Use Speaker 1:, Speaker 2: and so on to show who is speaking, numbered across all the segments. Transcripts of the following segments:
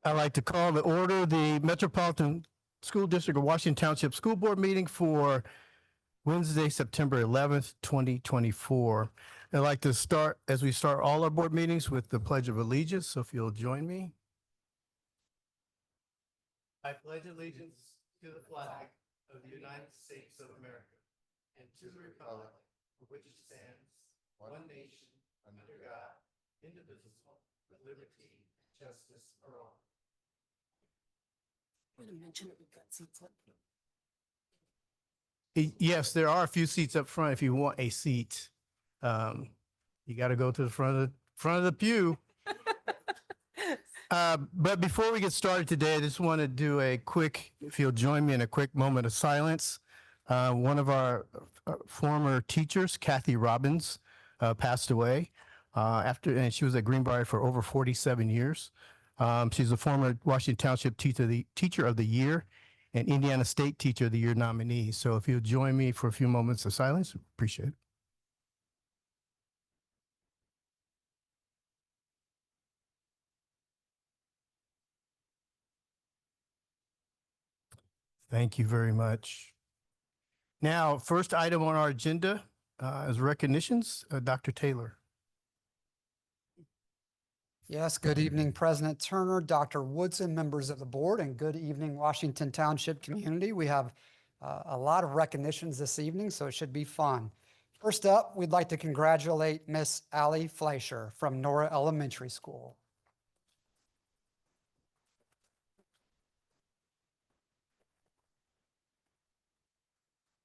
Speaker 1: I'd like to call to order the Metropolitan School District of Washington Township School Board meeting for Wednesday, September 11th, 2024. I'd like to start, as we start all our board meetings, with the Pledge of Allegiance. So if you'll join me. I pledge allegiance to the flag of the United States of America and to the republic for which it stands, one nation, under God, indivisible, with liberty and justice for all.
Speaker 2: Want to mention that we've got seats up?
Speaker 1: Yes, there are a few seats up front if you want a seat. You got to go to the front of the pew. But before we get started today, I just want to do a quick, if you'll join me in a quick moment of silence. One of our former teachers, Kathy Robbins, passed away and she was at Greenbrier for over 47 years. She's a former Washington Township Teacher of the Year and Indiana State Teacher of the Year nominee. So if you'll join me for a few moments of silence, appreciate it. Thank you very much. Now, first item on our agenda is recognitions. Dr. Taylor.
Speaker 3: Yes, good evening, President Turner, Dr. Woodson, members of the board, and good evening, Washington Township community. We have a lot of recognitions this evening, so it should be fun. First up, we'd like to congratulate Miss Allie Fleischer from Nora Elementary School.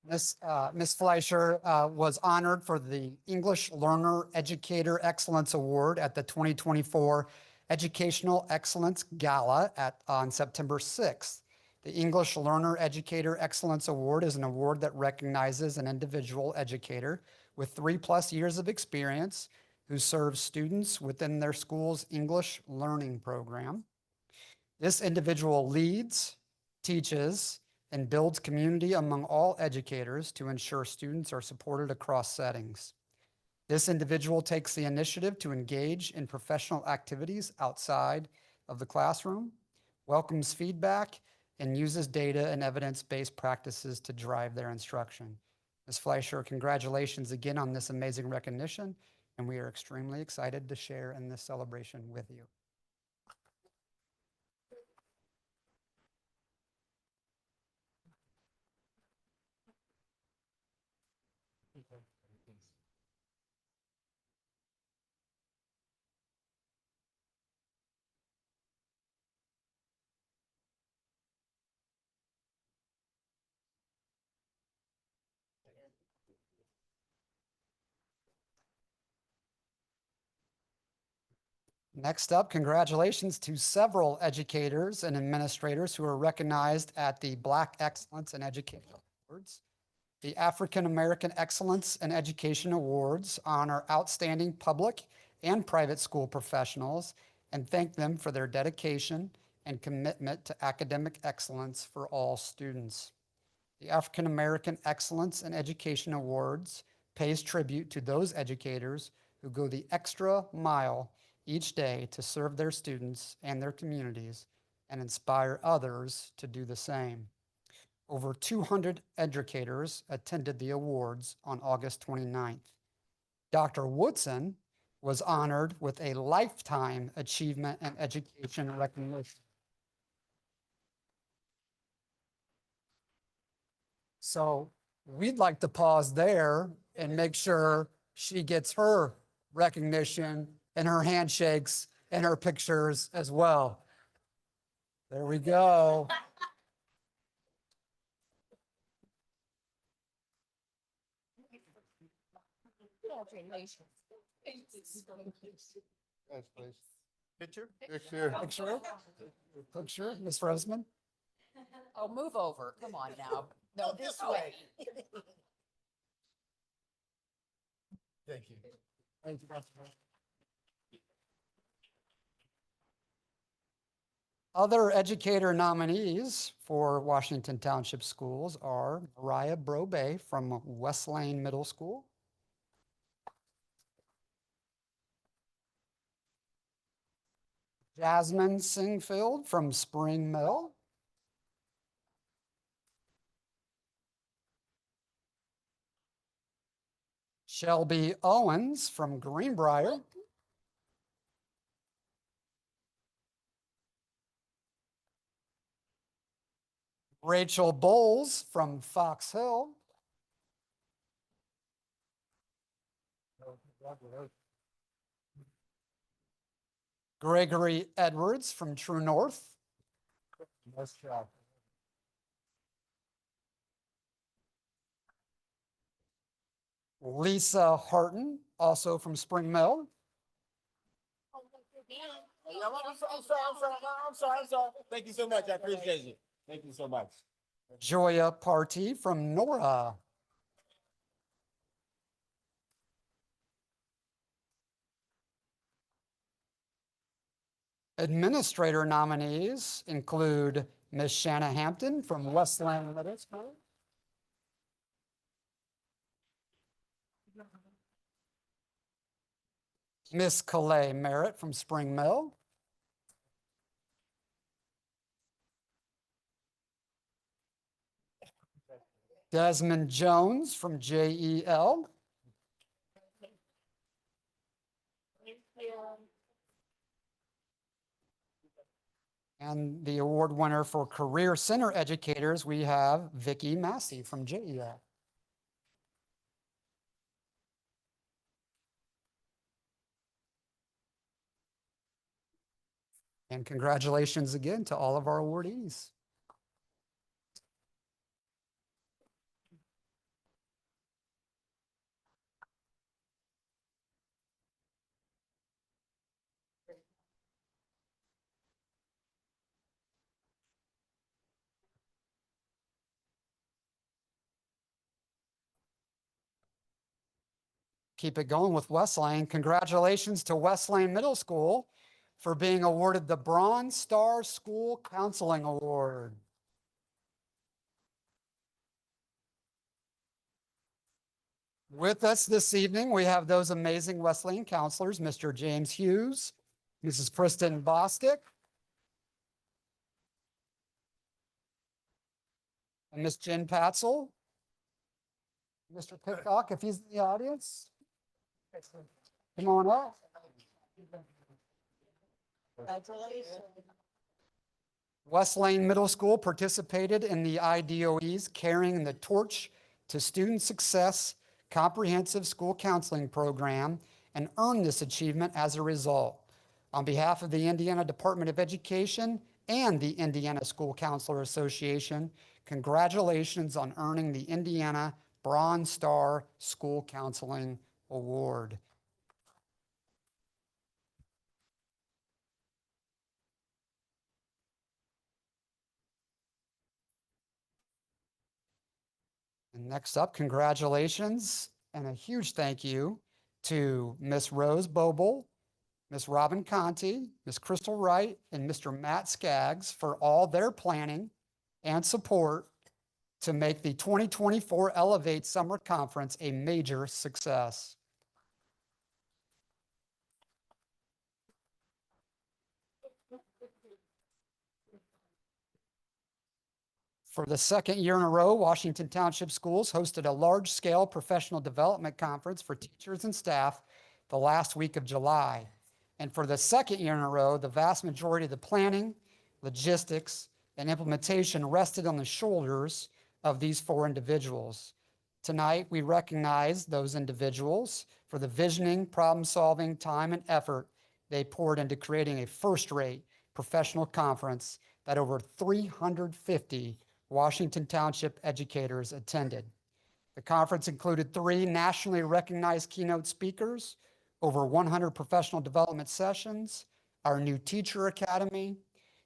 Speaker 3: Miss Fleischer was honored for the English Learner Educator Excellence Award at the 2024 Educational Excellence Gala on September 6th. The English Learner Educator Excellence Award is an award that recognizes an individual educator with 3+ years of experience who serves students within their school's English learning program. This individual leads, teaches, and builds community among all educators to ensure students are supported across settings. This individual takes the initiative to engage in professional activities outside of the classroom, welcomes feedback, and uses data and evidence-based practices to drive their instruction. Ms. Fleischer, congratulations again on this amazing recognition, and we are extremely excited to share in this celebration with you. Next up, congratulations to several educators and administrators who are recognized at the Black Excellence in Education Awards. The African American Excellence in Education Awards honor outstanding public and private school professionals and thank them for their dedication and commitment to academic excellence for all students. The African American Excellence in Education Awards pays tribute to those educators who go the extra mile each day to serve their students and their communities and inspire others to do the same. Over 200 educators attended the awards on August 29th. Dr. Woodson was honored with a Lifetime Achievement in Education recognition. So we'd like to pause there and make sure she gets her recognition and her handshakes and her pictures as well. There we go.
Speaker 2: Congratulations.
Speaker 1: Yes, please. Picture?
Speaker 3: Picture, Ms. Roseman.
Speaker 2: Oh, move over. Come on now. No, this way.
Speaker 1: Thank you.
Speaker 3: Thank you, Dr. Other educator nominees for Washington Township Schools are Mariah Brobe from West Lane Middle School, Jasmine Singfield from Spring Mill. Shelby Owens from Greenbrier. Rachel Bowles from Fox Hill. Gregory Edwards from True North. Nice job. Lisa Harton, also from Spring Mill.
Speaker 4: I'm sorry. Thank you so much. I appreciate you. Thank you so much.
Speaker 3: Joya Party from Nora. Administrator nominees include Ms. Shanna Hampton from Westland Middle School. Miss Calais Merritt from Spring Mill. Desmond Jones from JEL. And the award winner for Career Center Educators, we have Vicki Massey from JEL. And congratulations again to all of our awardees. Keep it going with West Lane. Congratulations to West Lane Middle School for being awarded the Bronze Star School Counseling Award. With us this evening, we have those amazing West Lane counselors, Mr. James Hughes, Mrs. Kristen Bostick, and Miss Jen Patzel. Mr. Pitcock, if he's in the audience, come on up. West Lane Middle School participated in the IDOE's Carrying the Torch to Student Success Comprehensive School Counseling Program and earned this achievement as a result. On behalf of the Indiana Department of Education and the Indiana School Counselor Association, congratulations on earning the Indiana Bronze Star School Counseling Award. And next up, congratulations and a huge thank you to Miss Rose Boble, Miss Robin Conti, Miss Crystal Wright, and Mr. Matt Skaggs for all their planning and support to make the 2024 Elevate Summer Conference a major success. For the second year in a row, Washington Township Schools hosted a large-scale professional development conference for teachers and staff the last week of July. And for the second year in a row, the vast majority of the planning, logistics, and implementation rested on the shoulders of these four individuals. Tonight, we recognize those individuals for the visioning, problem-solving, time, and effort they poured into creating a first-rate professional conference that over 350 Washington Township educators attended. The conference included 3 nationally recognized keynote speakers, over 100 professional development sessions, our new teacher academy,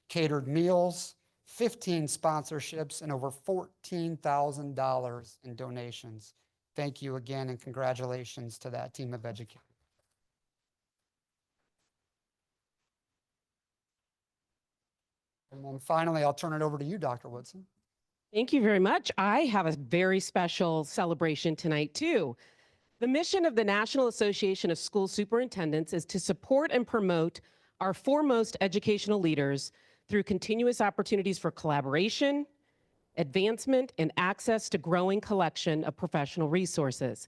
Speaker 3: catered meals, 15 sponsorships, and over $14,000 in donations. Thank you again and congratulations to that team of educators. And then finally, I'll turn it over to you, Dr. Woodson.
Speaker 5: Thank you very much. I have a very special celebration tonight, too. The mission of the National Association of School Superintendents is to support and promote our foremost educational leaders through continuous opportunities for collaboration, advancement, and access to growing collection of professional resources.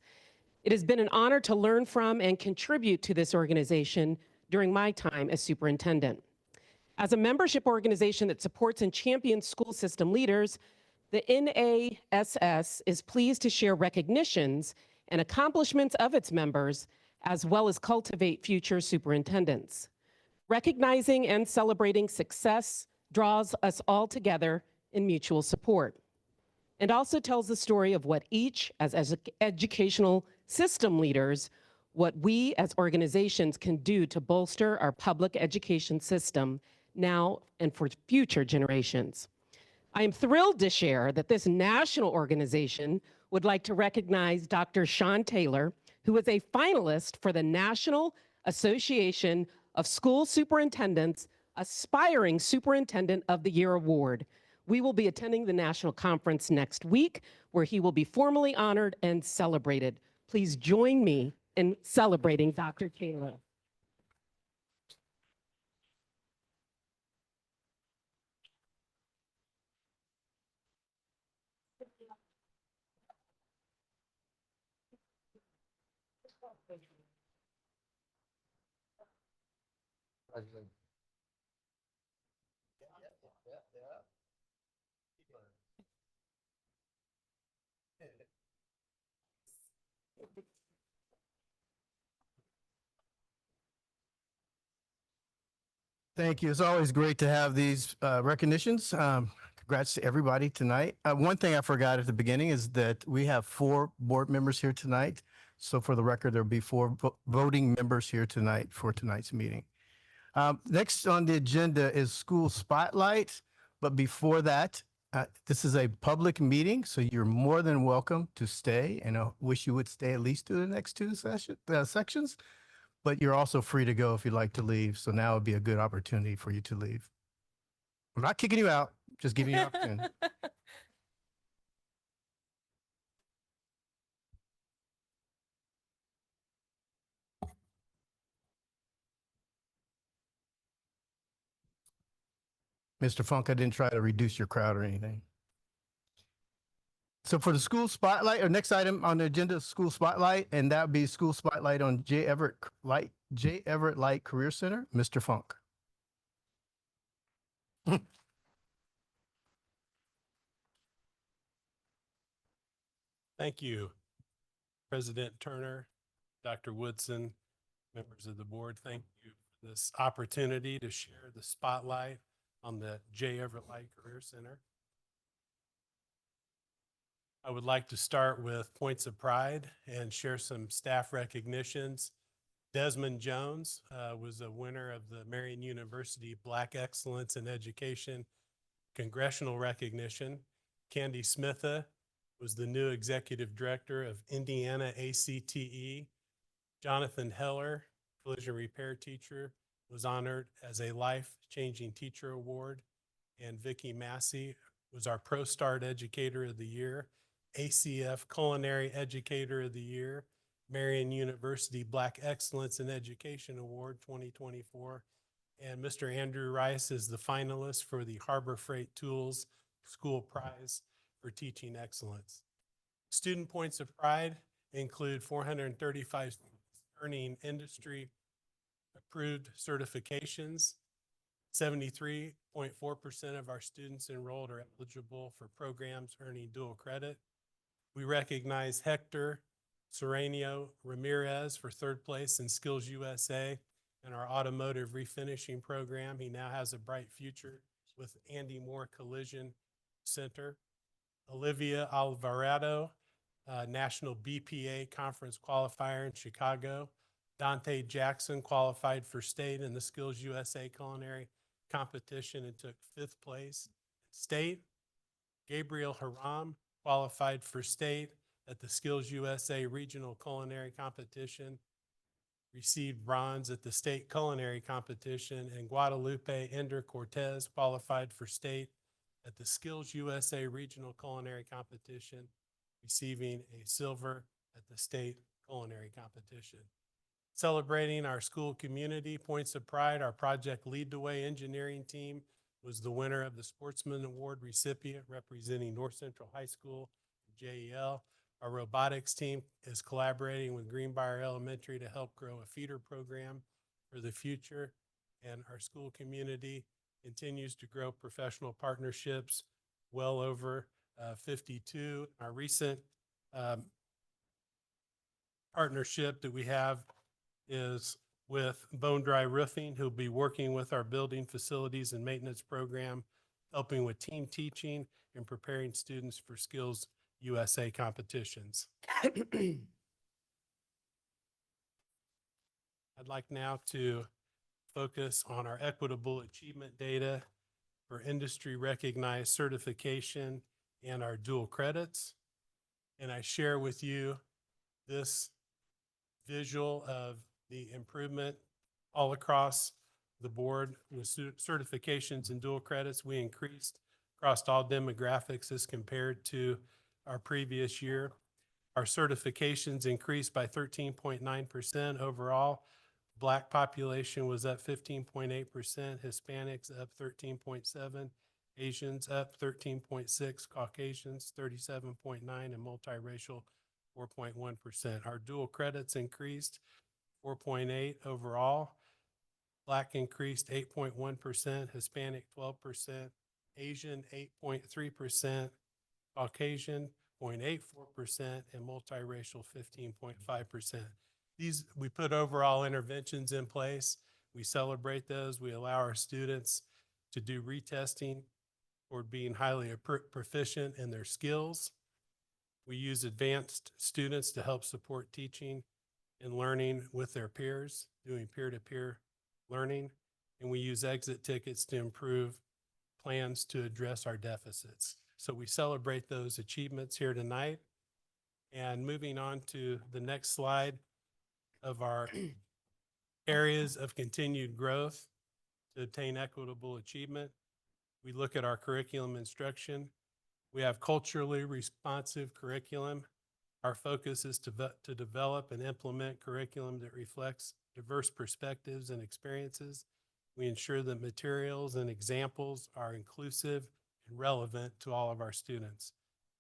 Speaker 5: It has been an honor to learn from and contribute to this organization during my time as superintendent. As a membership organization that supports and champions school system leaders, the NASS is pleased to share recognitions and accomplishments of its members, as well as cultivate future superintendents. Recognizing and celebrating success draws us all together in mutual support, and also tells the story of what each, as educational system leaders, what we as organizations can do to bolster our public education system now and for future generations. I am thrilled to share that this national organization would like to recognize Dr. Sean Taylor, who is a finalist for the National Association of School Superintendents Aspiring Superintendent of the Year Award. We will be attending the national conference next week, where he will be formally honored and celebrated. Please join me in celebrating Dr. Taylor.
Speaker 1: Thank you. It's always great to have these recognitions. Congrats to everybody tonight. One thing I forgot at the beginning is that we have 4 board members here tonight. So for the record, there'll be 4 voting members here tonight for tonight's meeting. Next on the agenda is School Spotlight. But before that, this is a public meeting, so you're more than welcome to stay. And I wish you would stay at least through the next 2 sections. But you're also free to go if you'd like to leave. So now would be a good opportunity for you to leave. I'm not kicking you out, just giving you an opportunity. Mr. Funk, I didn't try to reduce your crowd or anything. So for the school spotlight, or next item on the agenda is school spotlight, and that would be school spotlight on J. Everett Light Career Center, Mr. Funk.
Speaker 6: Thank you, President Turner, Dr. Woodson, members of the board. Thank you for this opportunity to share the spotlight on the J. Everett Light Career Center. I would like to start with points of pride and share some staff recognitions. Desmond Jones was a winner of the Marian University Black Excellence in Education Congressional Recognition. Candy Smitha was the new executive director of Indiana ACTE. Jonathan Heller, collision repair teacher, was honored as a life-changing teacher award. And Vicki Massey was our Pro Start Educator of the Year, ACF Culinary Educator of the Year, Marian University Black Excellence in Education Award 2024. And Mr. Andrew Rice is the finalist for the Harbor Freight Tools School Prize for Teaching Excellence. Student points of pride include 435 earning industry approved certifications. 73.4% of our students enrolled are eligible for programs earning dual credit. We recognize Hector Serenio Ramirez for 3rd place in Skills USA in our automotive refinishing program. He now has a bright future with Andy Moore Collision Center. Olivia Alvarado, National BPA Conference qualifier in Chicago. Dante Jackson qualified for state in the Skills USA Culinary competition and took 5th place. State, Gabriel Haram qualified for state at the Skills USA Regional Culinary Competition, received bronze at the state culinary competition, and Guadalupe Ender Cortez qualified for state at the Skills USA Regional Culinary Competition, receiving a silver at the state culinary competition. Celebrating our school community, Points of Pride, our Project Lead the Way engineering team was the winner of the Sportsman Award recipient representing North Central High School, JEL. Our robotics team is collaborating with Greenbrier Elementary to help grow a feeder program for the future. And our school community continues to grow professional partnerships, well over 52. Our recent partnership that we have is with Bone Dry Roofing, who'll be working with our building facilities and maintenance program, helping with team teaching and preparing students for Skills USA competitions. I'd like now to focus on our equitable achievement data for industry recognized certification and our dual credits. And I share with you this visual of the improvement all across the board with certifications and dual credits. We increased across all demographics as compared to our previous year. Our certifications increased by 13.9% overall. Black population was up 15.8%, Hispanics up 13.7%, Asians up 13.6%, Caucasians 37.9%, and multiracial 4.1%. Our dual credits increased 4.8% overall. Black increased 8.1%, Hispanic 12%, Asian 8.3%, Caucasian 0.84%, and multiracial 15.5%. We put overall interventions in place. We celebrate those. We allow our students to do retesting or being highly proficient in their skills. We use advanced students to help support teaching and learning with their peers, doing peer-to-peer learning. And we use exit tickets to improve plans to address our deficits. So we celebrate those achievements here tonight. And moving on to the next slide of our areas of continued growth to obtain equitable achievement. We look at our curriculum instruction. We have culturally responsive curriculum. Our focus is to develop and implement curriculum that reflects diverse perspectives and experiences. We ensure that materials and examples are inclusive and relevant to all of our students.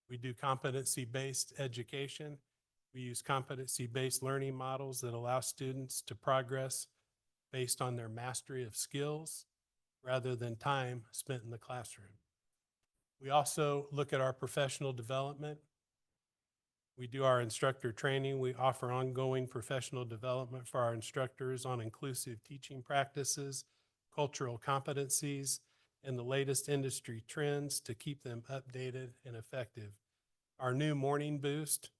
Speaker 6: We do competency-based education. We use competency-based learning models that allow students to progress based on their mastery of skills rather than time spent in the classroom. We also look at our professional development. We do our instructor training. We offer ongoing professional development for our instructors on inclusive teaching practices, cultural competencies, and the latest industry trends to keep them updated and effective. Our new Morning Boost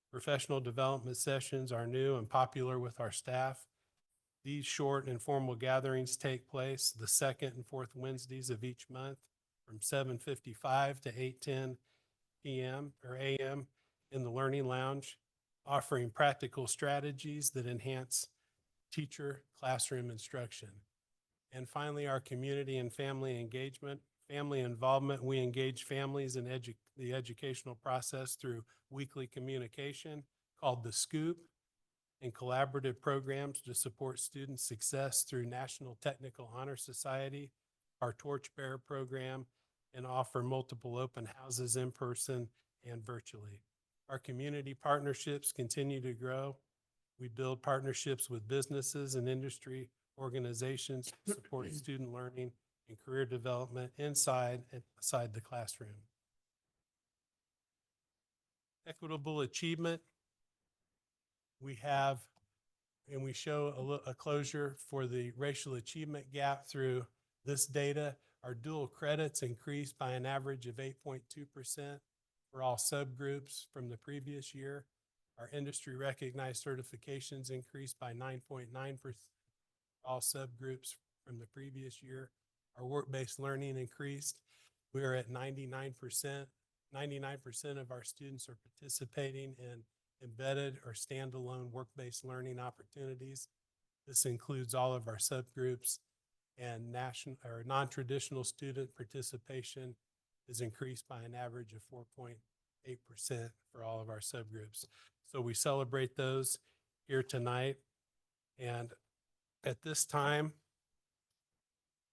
Speaker 6: professional development sessions are new and popular with our staff. These short informal gatherings take place the second and fourth Wednesdays of each month from 7:55 to 8:10 p.m. or a.m. in the Learning Lounge, offering practical strategies that enhance teacher classroom instruction. And finally, our community and family engagement, family involvement. We engage families in the educational process through weekly communication called The Scoop, and collaborative programs to support student success through National Technical Honor Society, our Torchbearer program, and offer multiple open houses in person and virtually. Our community partnerships continue to grow. We build partnerships with businesses and industry organizations to support student learning and career development inside and outside the classroom. Equitable achievement. We have, and we show a closure for the racial achievement gap through this data. Our dual credits increased by an average of 8.2% for all subgroups from the previous year. Our industry recognized certifications increased by 9.9% for all subgroups from the previous year. Our work-based learning increased. We are at 99%. 99% of our students are participating in embedded or standalone work-based learning opportunities. This includes all of our subgroups, and national or non-traditional student participation is increased by an average of 4.8% for all of our subgroups. So we celebrate those here tonight. And at this time,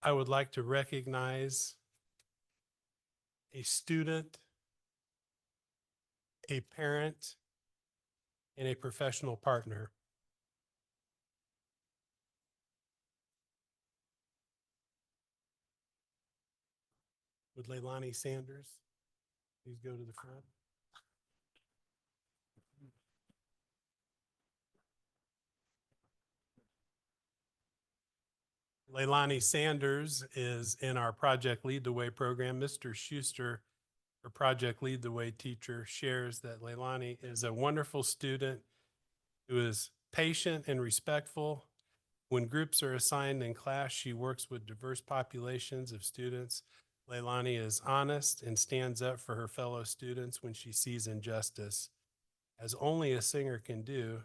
Speaker 6: I would like to recognize a student, a parent, and a professional partner. Would Leilani Sanders please go to the front? Leilani Sanders is in our Project Lead the Way program. Mr. Schuster, our Project Lead the Way teacher, shares that Leilani is a wonderful student who is patient and respectful. When groups are assigned in class, she works with diverse populations of students. Leilani is honest and stands up for her fellow students when she sees injustice. As only a singer can do,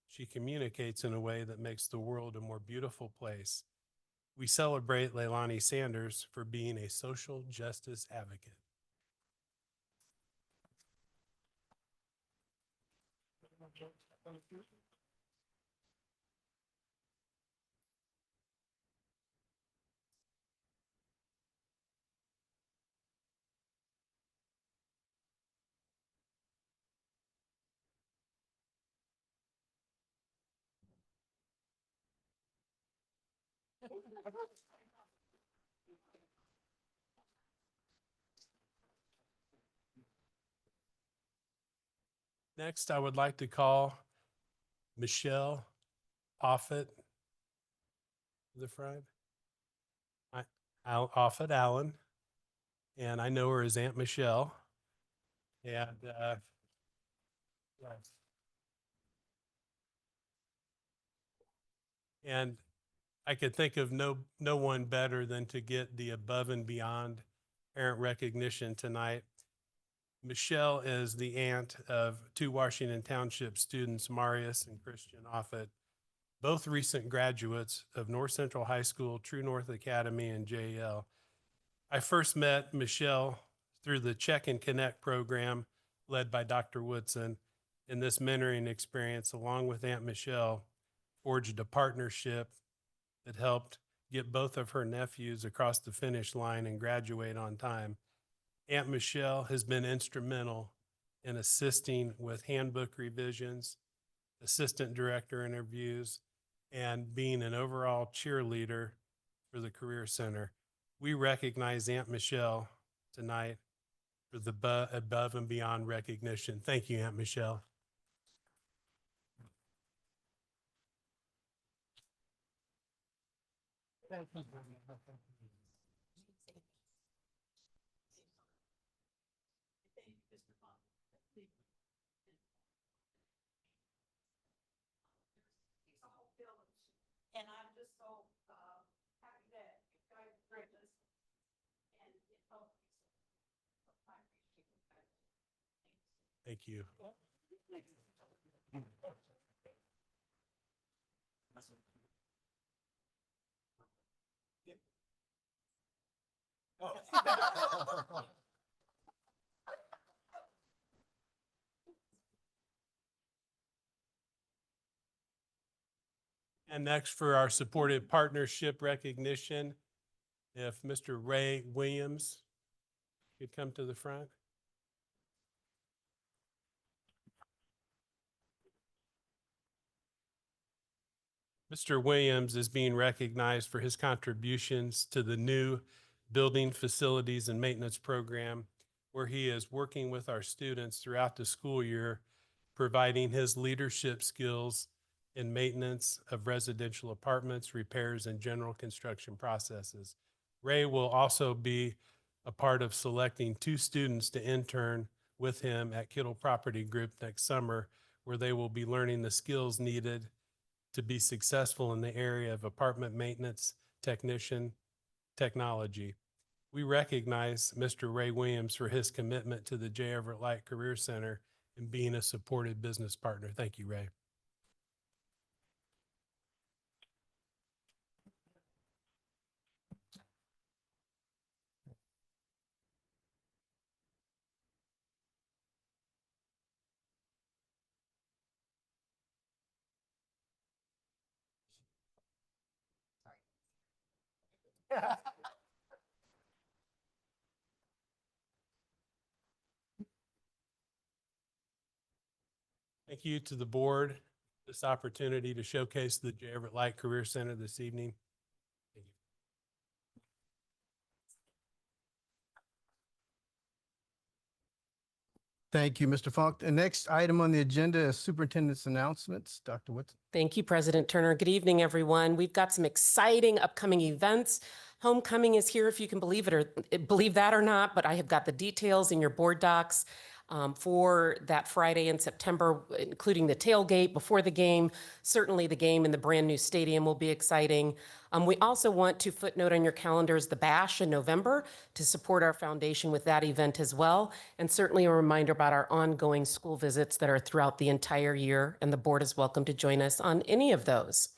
Speaker 6: she communicates in a way that makes the world a more beautiful place. We celebrate Leilani Sanders for being a social justice advocate. Next, I would like to call Michelle Offit to the front. Offit Allen, and I know her as Aunt Michelle. And yes. And I could think of no one better than to get the above and beyond parent recognition tonight. Michelle is the aunt of two Washington Township students, Marius and Christian Offit, both recent graduates of North Central High School, True North Academy, and JL. I first met Michelle through the Check and Connect program led by Dr. Woodson. In this mentoring experience, along with Aunt Michelle, forged a partnership that helped get both of her nephews across the finish line and graduate on time. Aunt Michelle has been instrumental in assisting with handbook revisions, assistant director interviews, and being an overall cheerleader for the Career Center. We recognize Aunt Michelle tonight for the above and beyond recognition. Thank you, Aunt Michelle.
Speaker 2: And I'm just so happy that you guys bring this and it helped me so I appreciate it.
Speaker 6: Thank you. And next for our supported partnership recognition, if Mr. Ray Williams could come to the front. Mr. Williams is being recognized for his contributions to the new Building Facilities and Maintenance Program, where he is working with our students throughout the school year, providing his leadership skills in maintenance of residential apartments, repairs, and general construction processes. Ray will also be a part of selecting 2 students to intern with him at Kittle Property Group next summer, where they will be learning the skills needed to be successful in the area of apartment maintenance technician technology. We recognize Mr. Ray Williams for his commitment to the J. Everett Light Career Center and being a supported business partner. Thank you, Ray. Thank you to the board, this opportunity to showcase the J. Everett Light Career Center this evening. Thank you.
Speaker 1: Thank you, Mr. Funk. The next item on the agenda is superintendent's announcements. Dr. Woodson.
Speaker 5: Thank you, President Turner. Good evening, everyone. We've got some exciting upcoming events. Homecoming is here, if you can believe it or believe that or not, but I have got the details in your board docs for that Friday in September, including the tailgate before the game. Certainly the game in the brand new stadium will be exciting. We also want to footnote on your calendars the Bash in November to support our foundation with that event as well. And certainly a reminder about our ongoing school visits that are throughout the entire year, and the board is welcome to join us on any of those.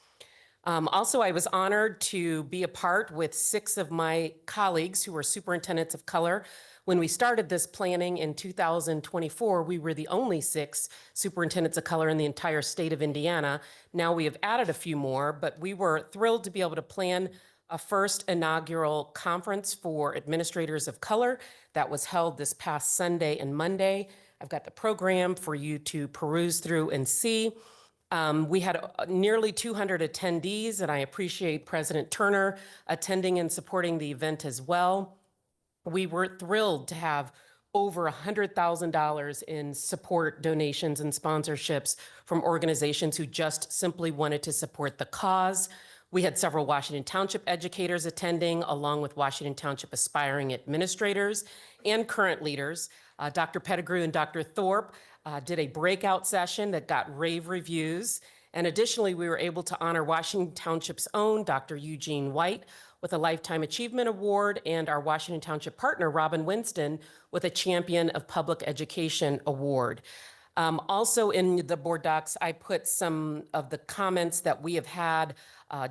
Speaker 5: Also, I was honored to be a part with 6 of my colleagues who are superintendents of color. When we started this planning in 2024, we were the only 6 superintendents of color in the entire state of Indiana. Now we have added a few more, but we were thrilled to be able to plan a first inaugural conference for administrators of color that was held this past Sunday and Monday. I've got the program for you to peruse through and see. We had nearly 200 attendees, and I appreciate President Turner attending and supporting the event as well. We were thrilled to have over $100,000 in support donations and sponsorships from organizations who just simply wanted to support the cause. We had several Washington Township educators attending, along with Washington Township aspiring administrators and current leaders. Dr. Pettigrew and Dr. Thorpe did a breakout session that got rave reviews. And additionally, we were able to honor Washington Township's own Dr. Eugene White with a Lifetime Achievement Award, and our Washington Township partner, Robin Winston, with a Champion of Public Education Award. Also in the board docs, I put some of the comments that we have had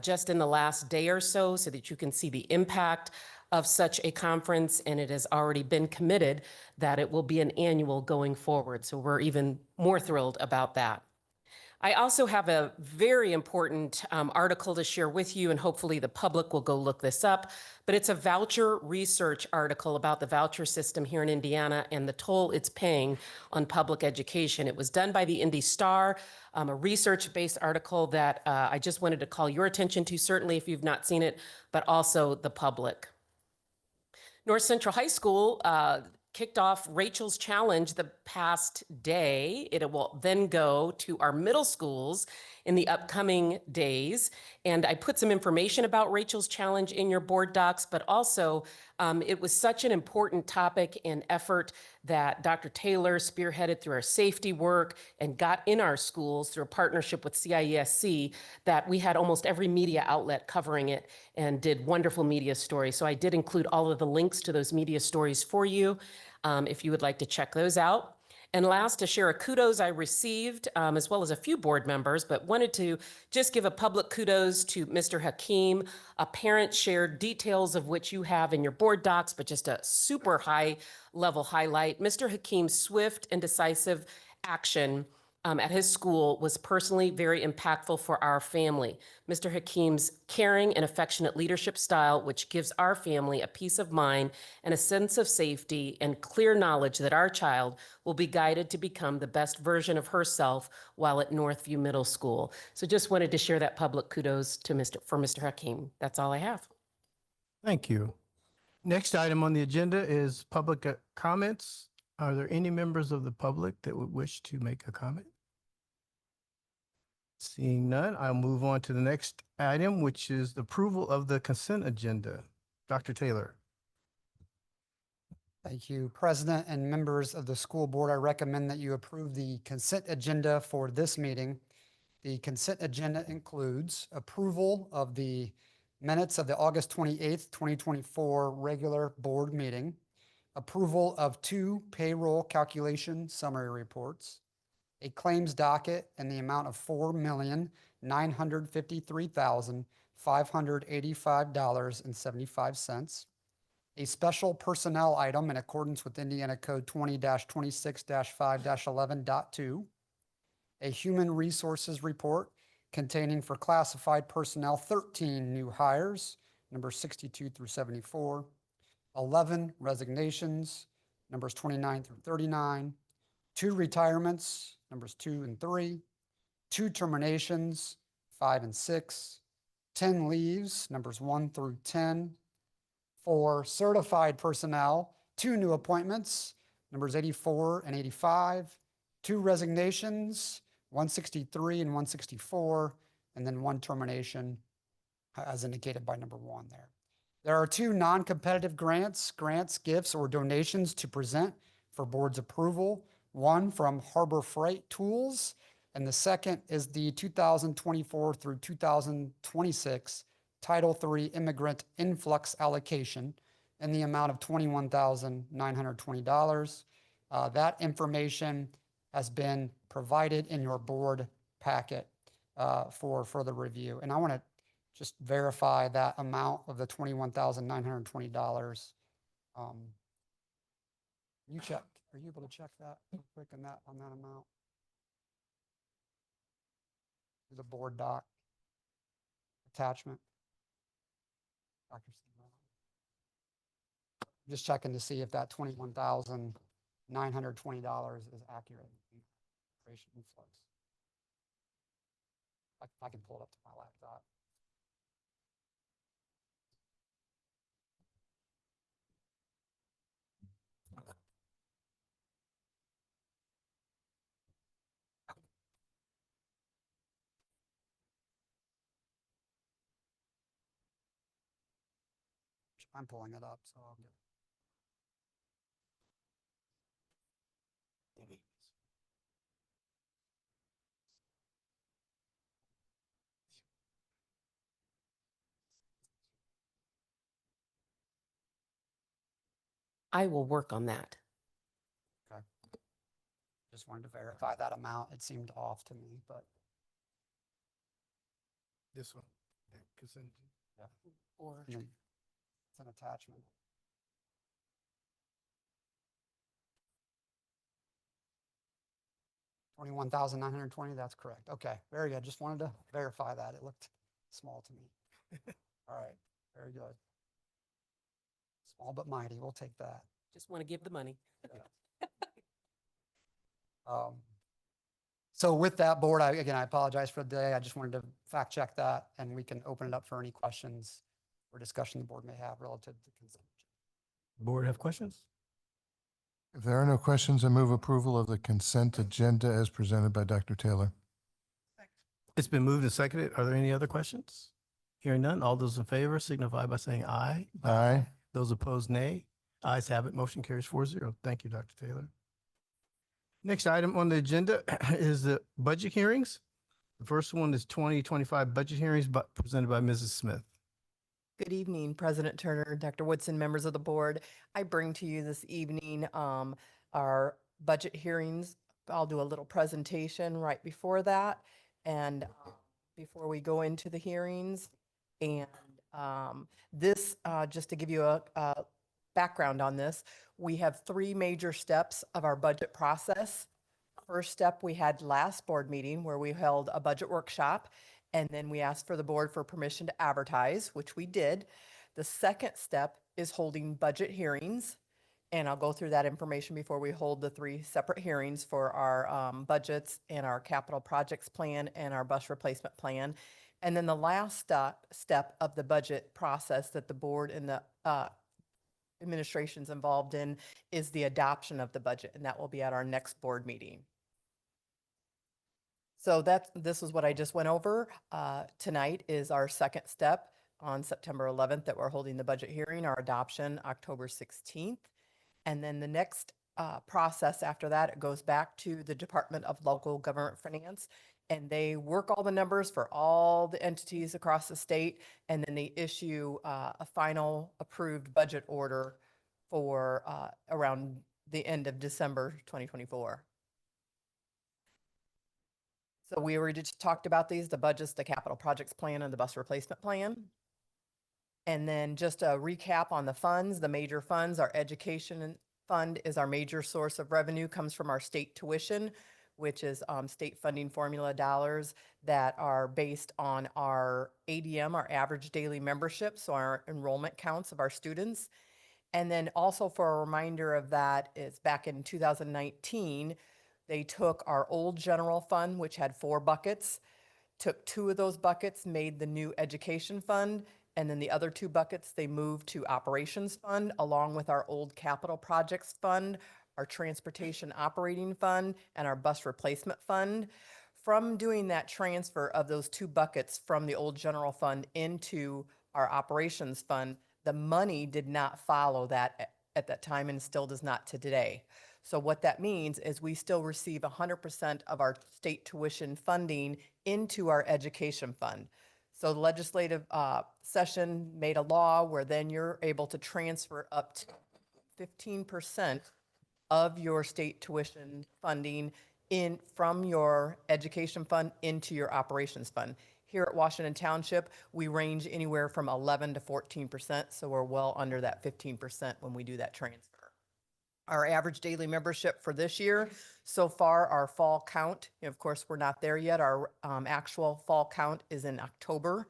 Speaker 5: just in the last day or so that you can see the impact of such a conference, and it has already been committed that it will be an annual going forward. So we're even more thrilled about that. I also have a very important article to share with you, and hopefully the public will go look this up, but it's a voucher research article about the voucher system here in Indiana and the toll it's paying on public education. It was done by the Indy Star, a research-based article that I just wanted to call your attention to, certainly if you've not seen it, but also the public. North Central High School kicked off Rachel's Challenge the past day. It will then go to our middle schools in the upcoming days. And I put some information about Rachel's Challenge in your board docs, but also it was such an important topic and effort that Dr. Taylor spearheaded through our safety work and got in our schools through a partnership with CIESC, that we had almost every media outlet covering it and did wonderful media stories. So I did include all of the links to those media stories for you if you would like to check those out. And last, to share a kudos I received, as well as a few board members, but wanted to just give a public kudos to Mr. Hakeem. A parent shared details of which you have in your board docs, but just a super high level highlight. Mr. Hakeem's swift and decisive action at his school was personally very impactful for our family. Mr. Hakeem's caring and affectionate leadership style, which gives our family a peace of mind and a sense of safety and clear knowledge that our child will be guided to become the best version of herself while at Northview Middle School. So just wanted to share that public kudos to Mr. Hakeem. That's all I have.
Speaker 1: Thank you. Next item on the agenda is public comments. Are there any members of the public that would wish to make a comment? Seeing none, I'll move on to the next item, which is the approval of the consent agenda. Dr. Taylor.
Speaker 3: Thank you, President and members of the school board. I recommend that you approve the consent agenda for this meeting. The consent agenda includes approval of the minutes of the August 28th, 2024 regular board meeting, approval of 2 payroll calculation summary reports, a claims docket in the amount of $4,953,585.75, a special personnel item in accordance with Indiana Code 20-26-5-11.2, a human resources report containing for classified personnel 13 new hires, numbers 62 through 74. 11 resignations, numbers 29 through 39. 2 retirements, numbers 2 and 3. 2 terminations, 5 and 6. 10 leaves, numbers 1 through 10. 4 certified personnel, 2 new appointments, numbers 84 and 85. 2 resignations, 163 and 164, and then 1 termination, as indicated by number 1 there. There are 2 non-competitive grants, gifts, or donations to present for board's approval. One from Harbor Freight Tools, and the second is the 2024 through 2026 Title III Immigrant Influx Allocation in the amount of $21,920. That information has been provided in your board packet for further review. And I want to just verify that amount of the $21,920. You checked, are you able to check that real quick on that amount? The board doc attachment. Dr. Steve. Just checking to see if that $21,920 is accurate. Immigration influx. I can pull it up to my laptop. I'm pulling it up, so I'll get.
Speaker 5: I will work on that.
Speaker 3: Okay. Just wanted to verify that amount. It seemed off to me, but
Speaker 1: This one. Yeah, consent.
Speaker 5: Or
Speaker 3: it's an attachment. $21,920, that's correct. Okay, very good. Just wanted to verify that. It looked small to me. All right, very good. Small but mighty, we'll take that.
Speaker 5: just want to give the money.
Speaker 3: So with that, board, I apologize for the delay. I just wanted to fact check that, and we can open it up for any questions or discussion the board may have relative to consent.
Speaker 1: Board have questions?
Speaker 7: If there are no questions, I move approval of the consent agenda as presented by Dr. Taylor.
Speaker 1: It's been moved and seconded. Are there any other questions? Hearing none, all those in favor signify by saying aye.
Speaker 7: Aye.
Speaker 1: Those opposed, nay. Ayes have it. Motion carries 4-0. Thank you, Dr. Taylor. Next item on the agenda is the budget hearings. The first one is 2025 budget hearings presented by Mrs. Smith.
Speaker 8: Good evening, President Turner, Dr. Woodson, members of the board. I bring to you this evening our budget hearings. I'll do a little presentation right before that and before we go into the hearings. And this, just to give you a background on this, we have 3 major steps of our budget process. First step we had last board meeting where we held a budget workshop, and then we asked for the board for permission to advertise, which we did. The second step is holding budget hearings, and I'll go through that information before we hold the 3 separate hearings for our budgets and our capital projects plan and our bus replacement plan. And then the last step of the budget process that the board and the administration's involved in is the adoption of the budget, and that will be at our next board meeting. So this is what I just went over. Tonight is our second step on September 11th that we're holding the budget hearing, our adoption October 16th. And then the next process after that, it goes back to the Department of Local Government Finance, and they work all the numbers for all the entities across the state, and then they issue a final approved budget order for around the end of December 2024. So we already just talked about these, the budgets, the capital projects plan, and the bus replacement plan. And then just a recap on the funds, the major funds, our education fund is our major source of revenue, comes from our state tuition. which is state funding formula dollars that are based on our ADM, our average daily membership, so our enrollment counts of our students. And then also for a reminder of that is back in 2019, they took our old general fund, which had 4 buckets, took 2 of those buckets, made the new education fund, and then the other 2 buckets, they moved to operations fund along with our old capital projects fund, our transportation operating fund, and our bus replacement fund. From doing that transfer of those 2 buckets from the old general fund into our operations fund, the money did not follow that at that time and still does not to today. So what that means is we still receive 100% of our state tuition funding into our education fund. So the legislative session made a law where then you're able to transfer up to 15% of your state tuition funding in from your education fund into your operations fund. Here at Washington Township, we range anywhere from 11 to 14%, so we're well under that 15% when we do that transfer. Our average daily membership for this year, so far, our fall count, of course, we're not there yet. Our actual fall count is in October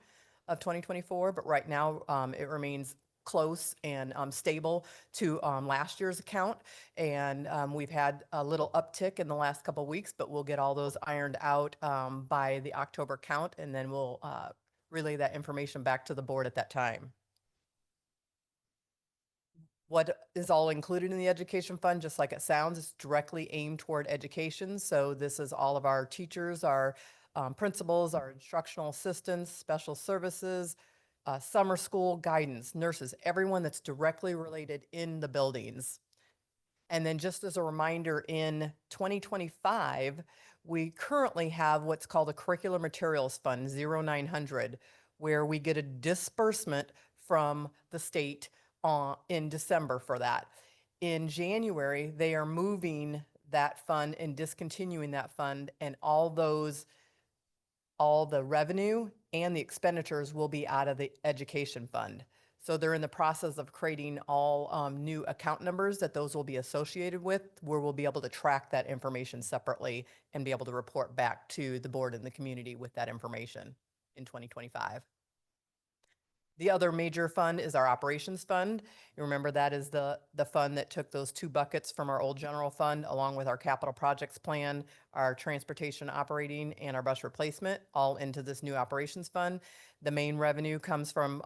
Speaker 8: of 2024, but right now it remains close and stable to last year's account. And we've had a little uptick in the last couple of weeks, but we'll get all those ironed out by the October count, and then we'll relay that information back to the board at that time. What is all included in the education fund, just like it sounds, is directly aimed toward education. So this is all of our teachers, our principals, our instructional assistants, special services, summer school guidance, nurses, everyone that's directly related in the buildings. And then just as a reminder, in 2025, we currently have what's called a Curricular Materials Fund, 0900, where we get a disbursement from the state in December for that. In January, they are moving that fund and discontinuing that fund, and all the revenue and the expenditures will be out of the education fund. So they're in the process of creating all new account numbers that those will be associated with, where we'll be able to track that information separately and be able to report back to the board and the community with that information in 2025. The other major fund is our operations fund. You remember that is the fund that took those 2 buckets from our old general fund, along with our capital projects plan, our transportation operating, and our bus replacement, all into this new operations fund. The main revenue comes from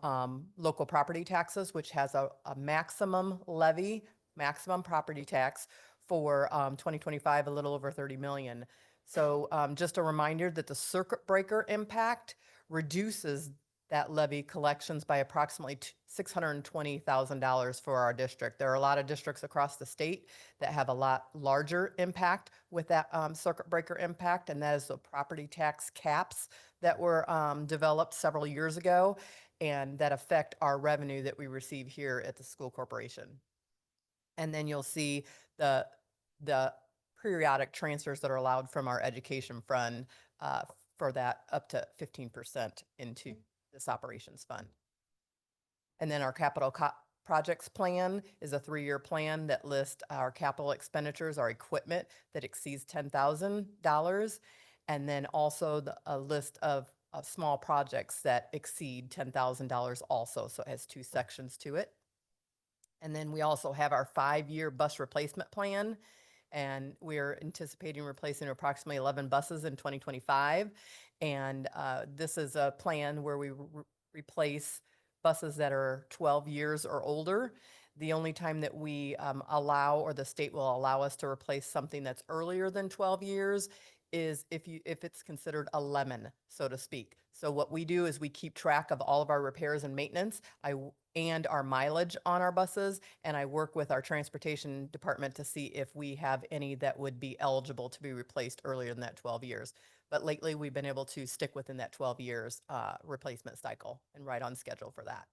Speaker 8: local property taxes, which has a maximum levy, maximum property tax for 2025, a little over 30 million. So just a reminder that the circuit breaker impact reduces that levy collections by approximately $620,000 for our district. There are a lot of districts across the state that have a lot larger impact with that circuit breaker impact, and that is the property tax caps that were developed several years ago and that affect our revenue that we receive here at the school corporation. And then you'll see the periodic transfers that are allowed from our education fund for that up to 15% into this operations fund. And then our capital projects plan is a 3-year plan that lists our capital expenditures, our equipment that exceeds $10,000, and then also a list of small projects that exceed $10,000 also. So it has 2 sections to it. And then we also have our 5-year bus replacement plan, and we're anticipating replacing approximately 11 buses in 2025. And this is a plan where we replace buses that are 12 years or older. The only time that we allow, or the state will allow us to replace something that's earlier than 12 years is if it's considered a lemon, so to speak. So what we do is we keep track of all of our repairs and maintenance and our mileage on our buses, and I work with our transportation department to see if we have any that would be eligible to be replaced earlier than that 12 years. But lately, we've been able to stick within that 12 years replacement cycle and right on schedule for that.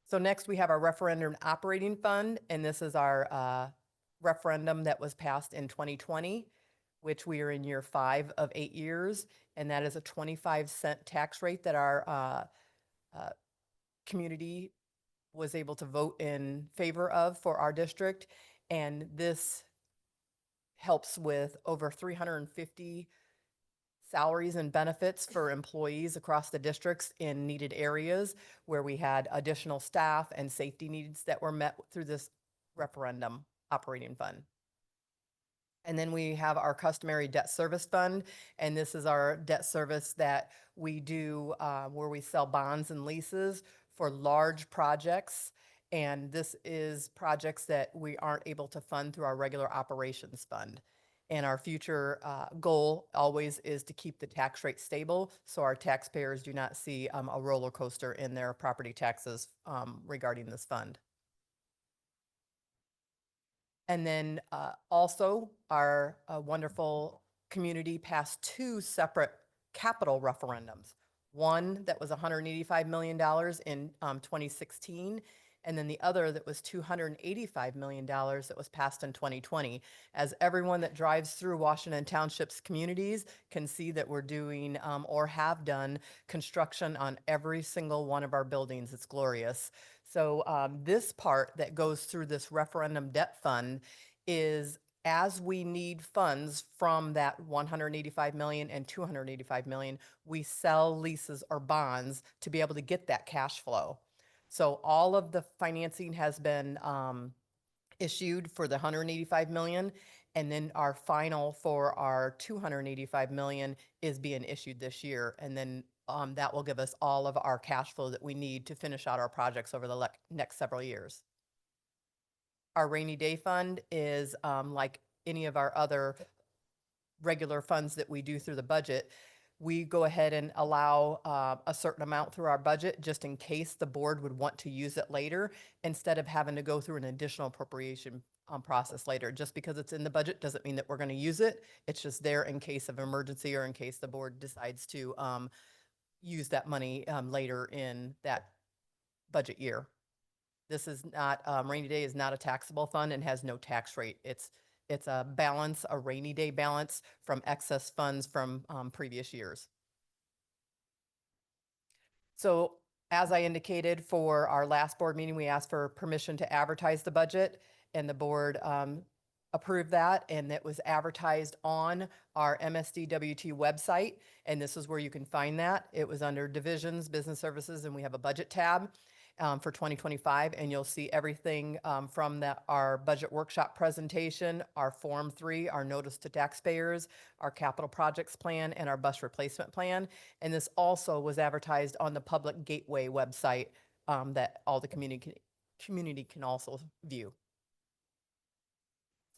Speaker 8: So next, we have our referendum operating fund, and this is our referendum that was passed in 2020, which we are in year 5 of 8 years, and that is a 25-cent tax rate that our community was able to vote in favor of for our district. And this helps with over 350 salaries and benefits for employees across the districts in needed areas where we had additional staff and safety needs that were met through this referendum operating fund. And then we have our customary debt service fund, and this is our debt service that we do where we sell bonds and leases for large projects. And this is projects that we aren't able to fund through our regular operations fund. And our future goal always is to keep the tax rate stable so our taxpayers do not see a roller coaster in their property taxes regarding this fund. And then also our wonderful community passed two separate capital referendums. One that was $185 million in 2016, and then the other that was $285 million that was passed in 2020. As everyone that drives through Washington Township's communities can see that we're doing or have done construction on every single one of our buildings. It's glorious. So this part that goes through this referendum debt fund is as we need funds from that 185 million and 285 million, we sell leases or bonds to be able to get that cash flow. So all of the financing has been issued for the 185 million, and then our final for our 285 million is being issued this year. And then that will give us all of our cash flow that we need to finish out our projects over the next several years. Our rainy day fund is like any of our other regular funds that we do through the budget. We go ahead and allow a certain amount through our budget just in case the board would want to use it later instead of having to go through an additional appropriation process later. Just because it's in the budget doesn't mean that we're going to use it. It's just there in case of emergency or in case the board decides to use that money later in that budget year. This is not, rainy day is not a taxable fund and has no tax rate. It's a balance, a rainy day balance from excess funds from previous years. So as I indicated for our last board meeting, we asked for permission to advertise the budget, and the board approved that, and it was advertised on our MSDWT website, and this is where you can find that. It was under Divisions, Business Services, and we have a budget tab for 2025, and you'll see everything from our budget workshop presentation, our Form 3, our notice to taxpayers, our capital projects plan, and our bus replacement plan. And this also was advertised on the Public Gateway website that all the community can also view.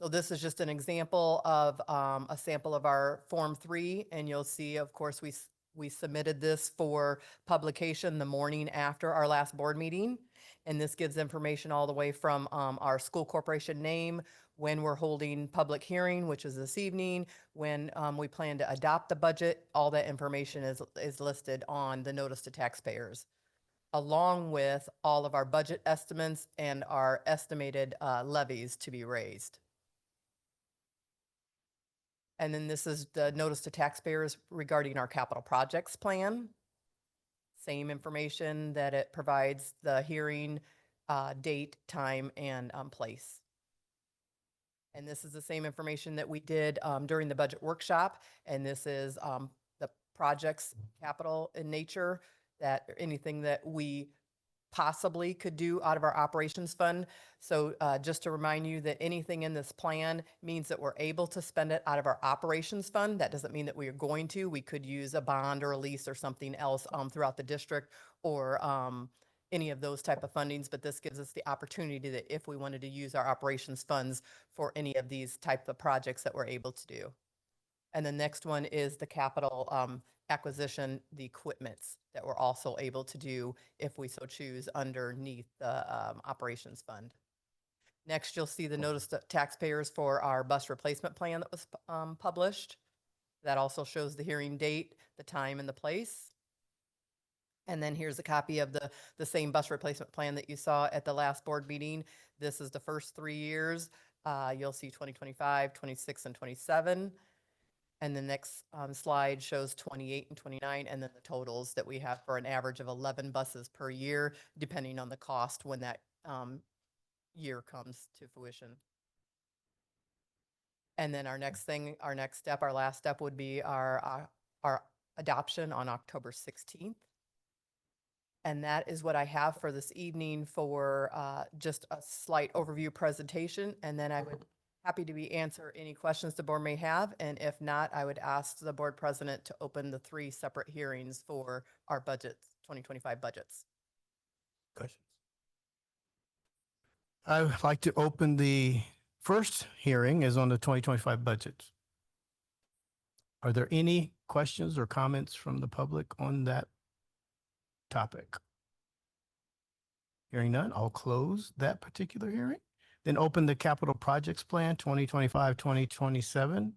Speaker 8: So this is just an example of a sample of our Form 3, and you'll see, of course, we submitted this for publication the morning after our last board meeting. And this gives information all the way from our school corporation name, when we're holding public hearing, which is this evening, when we plan to adopt the budget. All that information is listed on the notice to taxpayers, along with all of our budget estimates and our estimated levies to be raised. And then this is the notice to taxpayers regarding our capital projects plan. Same information that it provides the hearing date, time, and place. And this is the same information that we did during the budget workshop. And this is the projects capital in nature, that anything that we possibly could do out of our operations fund. So just to remind you that anything in this plan means that we're able to spend it out of our operations fund. That doesn't mean that we are going to. We could use a bond or a lease or something else throughout the district, or any of those type of fundings. But this gives us the opportunity that if we wanted to use our operations funds for any of these type of projects that we're able to do. And the next one is the capital acquisition, the equipments that we're also able to do if we so choose underneath the operations fund. Next, you'll see the notice to taxpayers for our bus replacement plan that was published. That also shows the hearing date, the time, and the place. And then here's a copy of the same bus replacement plan that you saw at the last board meeting. This is the first 3 years. You'll see 2025, 26, and 27. And the next slide shows 28 and 29, and then the totals that we have for an average of 11 buses per year, depending on the cost when that year comes to fruition. And then our next step, our last step would be our adoption on October 16th. And that is what I have for this evening for just a slight overview presentation. And then I would happy to answer any questions the board may have. And if not, I would ask the board president to open the 3 separate hearings for our budgets, 2025 budgets.
Speaker 1: Questions? I would like to open the first hearing is on the 2025 budget. Are there any questions or comments from the public on that topic? Hearing none, I'll close that particular hearing. Then open the capital projects plan 2025, 2027.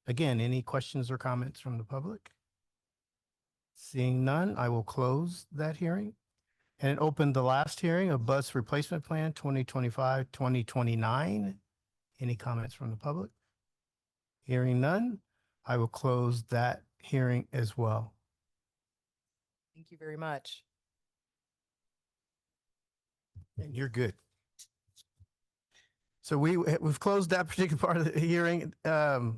Speaker 1: Again, any questions or comments from the public? Seeing none, I will close that hearing and open the last hearing of bus replacement plan 2025, 2029. Any comments from the public? Hearing none, I will close that hearing as well.
Speaker 8: Thank you very much.
Speaker 1: And you're good. So we've closed that particular part of the hearing. The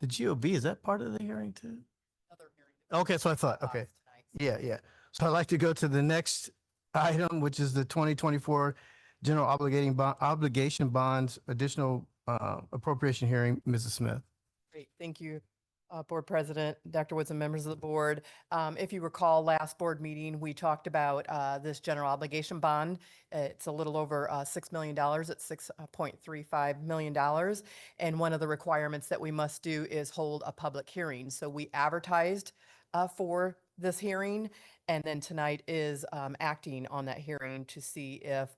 Speaker 1: GOB, is that part of the hearing too?
Speaker 8: Another hearing.
Speaker 1: Okay, so I thought, okay. Yeah. So I'd like to go to the next item, which is the 2024 general obligation bonds, additional appropriation hearing. Mrs. Smith.
Speaker 8: Great, thank you, Board President, Dr. Woods, and members of the board. If you recall, last board meeting, we talked about this general obligation bond. It's a little over $6 million. It's $6.35 million. And one of the requirements that we must do is hold a public hearing. So we advertised for this hearing, and then tonight is acting on that hearing to see if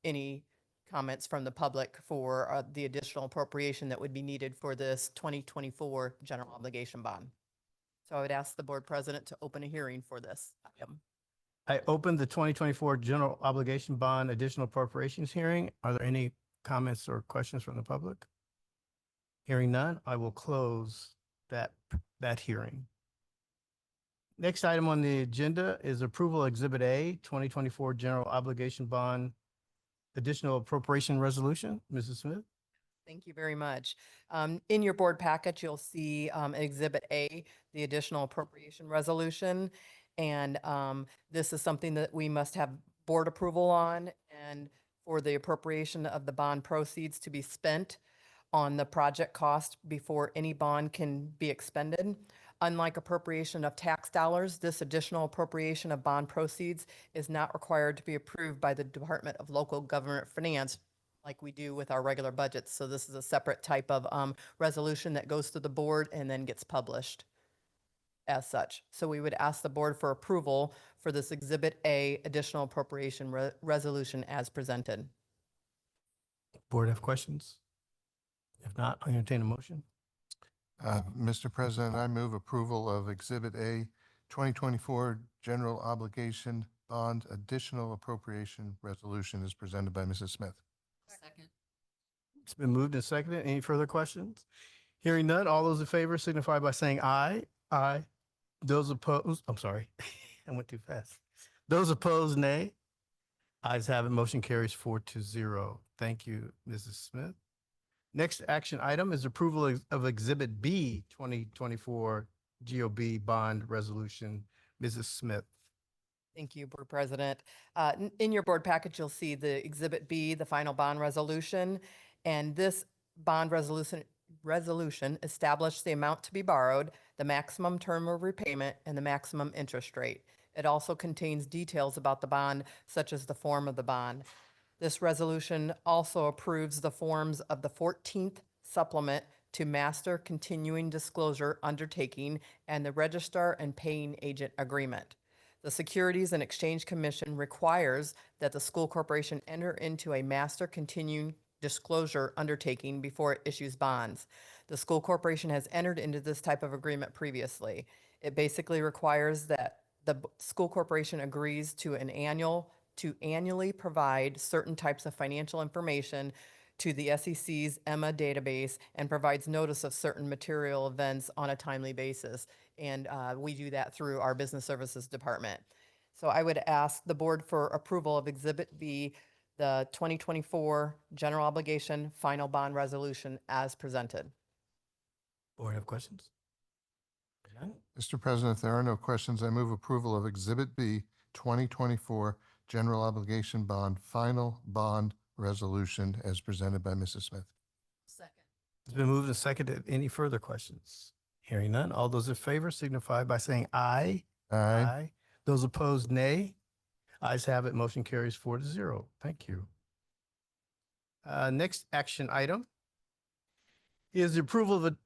Speaker 8: any comments from the public for the additional appropriation that would be needed for this 2024 general obligation bond. So I would ask the board president to open a hearing for this item.
Speaker 1: I opened the 2024 general obligation bond additional appropriations hearing. Are there any comments or questions from the public? Hearing none, I will close that hearing. Next item on the agenda is approval Exhibit A, 2024 general obligation bond additional appropriation resolution. Mrs. Smith?
Speaker 8: Thank you very much. In your board packet, you'll see Exhibit A, the additional appropriation resolution. And this is something that we must have board approval on, and for the appropriation of the bond proceeds to be spent on the project cost before any bond can be expended. Unlike appropriation of tax dollars, this additional appropriation of bond proceeds is not required to be approved by the Department of Local Government Finance like we do with our regular budgets. So this is a separate type of resolution that goes to the board and then gets published as such. So we would ask the board for approval for this Exhibit A additional appropriation resolution as presented.
Speaker 1: Board have questions? If not, I'll entertain a motion.
Speaker 7: Mr. President, I move approval of Exhibit A, 2024 General Obligation Bond Additional Appropriation Resolution as presented by Mrs. Smith.
Speaker 2: Second.
Speaker 1: It's been moved and seconded. Any further questions? Hearing none, all those in favor signify by saying aye. Aye. Those opposed, I'm sorry, I went too fast. Those opposed, nay. Ayes have it. Motion carries 4-0. Thank you, Mrs. Smith. Next action item is approval of Exhibit B, 2024 GOB bond resolution. Mrs. Smith.
Speaker 8: Thank you, Board President. In your board package, you'll see the Exhibit B, the final bond resolution. And this bond resolution established the amount to be borrowed, the maximum term of repayment, and the maximum interest rate. It also contains details about the bond, such as the form of the bond. This resolution also approves the forms of the 14th supplement to Master Continuing Disclosure Undertaking and the Registrar and Paying Agent Agreement. The Securities and Exchange Commission requires that the school corporation enter into a Master Continuing Disclosure Undertaking before it issues bonds. The school corporation has entered into this type of agreement previously. It basically requires that the school corporation agrees to annually provide certain types of financial information to the SEC's EMMA database and provides notice of certain material events on a timely basis. And we do that through our Business Services Department. So I would ask the board for approval of Exhibit B, the 2024 general obligation final bond resolution as presented.
Speaker 1: Board have questions? None?
Speaker 7: Mr. President, if there are no questions, I move approval of Exhibit B, 2024 General Obligation Bond Final Bond Resolution as presented by Mrs. Smith.
Speaker 1: It's been moved and seconded. Any further questions? Hearing none. All those in favor signify by saying aye.
Speaker 7: Aye.
Speaker 1: Those opposed, nay. Ayes have it. Motion carries 4-0. Thank you. Next action item is the approval of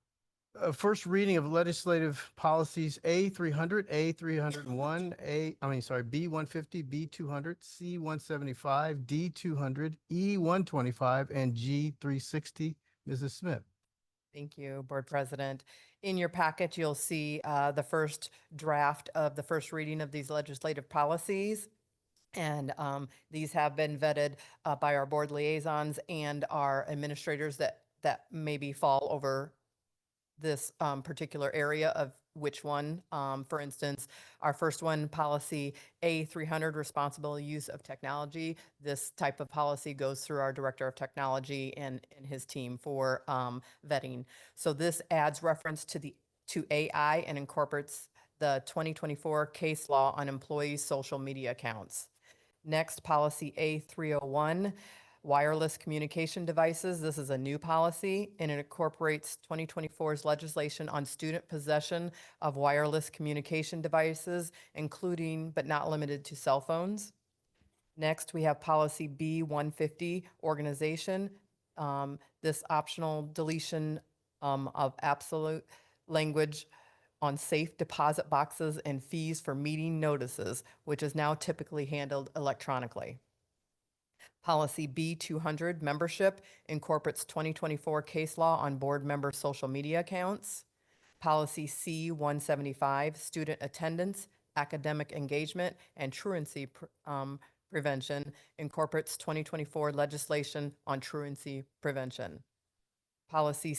Speaker 1: a first reading of legislative policies A300, A301, B150, B200, C175, D200, E125, and G360. Mrs. Smith.
Speaker 8: Thank you, Board President. In your packet, you'll see the first draft of the first reading of these legislative policies. And these have been vetted by our board liaisons and our administrators that maybe fall over this particular area of which one. For instance, our first one, policy A300, responsible use of technology. This type of policy goes through our director of technology and his team for vetting. So this adds reference to AI and incorporates the 2024 case law on employees' social media accounts. Next, policy A301, wireless communication devices. This is a new policy, and it incorporates 2024's legislation on student possession of wireless communication devices, including but not limited to cell phones. Next, we have policy B150, organization. This optional deletion of absolute language on safe deposit boxes and fees for meeting notices, which is now typically handled electronically. Policy B200, membership, incorporates 2024 case law on board member social media accounts. Policy C175, student attendance, academic engagement, and truancy prevention, incorporates 2024 legislation on truancy prevention. Policy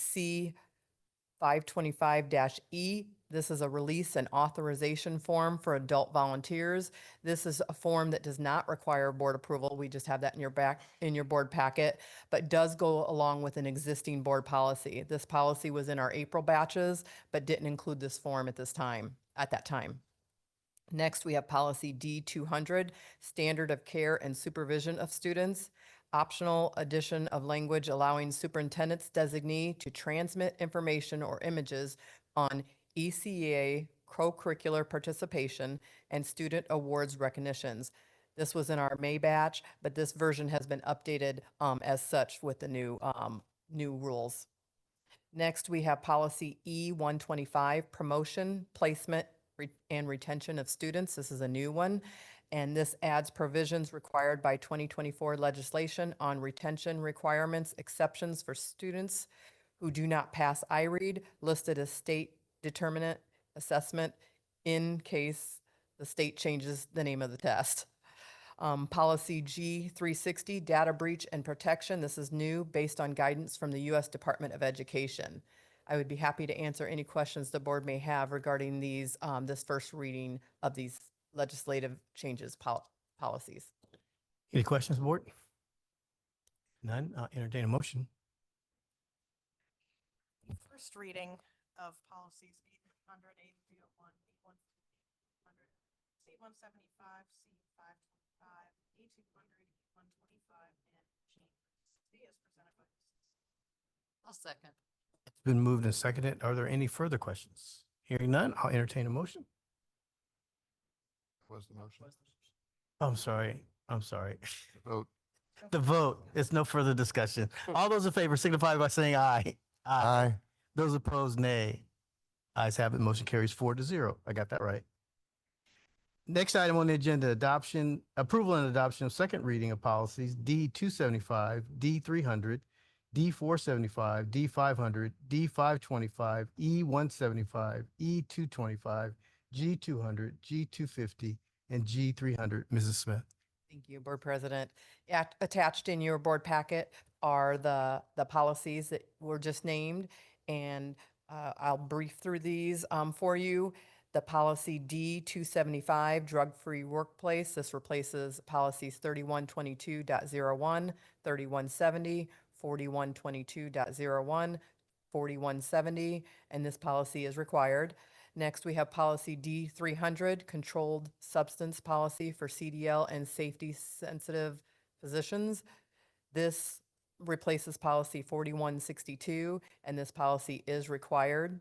Speaker 8: C525-E, this is a release and authorization form for adult volunteers. This is a form that does not require board approval. We just have that in your board packet, but does go along with an existing board policy. This policy was in our April batches, but didn't include this form at that time. Next, we have policy D200, standard of care and supervision of students. Optional addition of language allowing superintendent's designee to transmit information or images on ECA co-curricular participation and student awards recognitions. This was in our May batch, but this version has been updated as such with the new rules. Next, we have policy E125, promotion, placement, and retention of students. This is a new one. And this adds provisions required by 2024 legislation on retention requirements, exceptions for students who do not pass IREAD, listed as state determinant assessment in case the state changes the name of the test. Policy G360, data breach and protection. This is new based on guidance from the U.S. Department of Education. I would be happy to answer any questions the board may have regarding these, this first reading of these legislative changes policies.
Speaker 1: Any questions, board? None. I'll entertain a motion.
Speaker 2: First reading of policies B300, A301, B100, C175, C525, E200, E125, and G360 as presented by Mrs.
Speaker 9: I'll second.
Speaker 1: It's been moved and seconded. Are there any further questions? Hearing none, I'll entertain a motion.
Speaker 7: Was the motion?
Speaker 1: I'm sorry.
Speaker 7: Vote.
Speaker 1: The vote. It's no further discussion. All those in favor signify by saying aye.
Speaker 7: Aye.
Speaker 1: Those opposed, nay. Ayes have it. Motion carries 4-0. I got that right. Next item on the agenda, approval and adoption of second reading of policies D275, D300, D475, D500, D525, E175, E225, G200, G250, and G300. Mrs. Smith.
Speaker 8: Thank you, Board President. Attached in your board packet are the policies that were just named, and I'll brief through these for you. The policy D275, drug-free workplace. This replaces policies 3122.01, 3170, 4122.01, 4170, and this policy is required. Next, we have policy D300, controlled substance policy for CDL and safety-sensitive physicians. This replaces policy 4162, and this policy is required.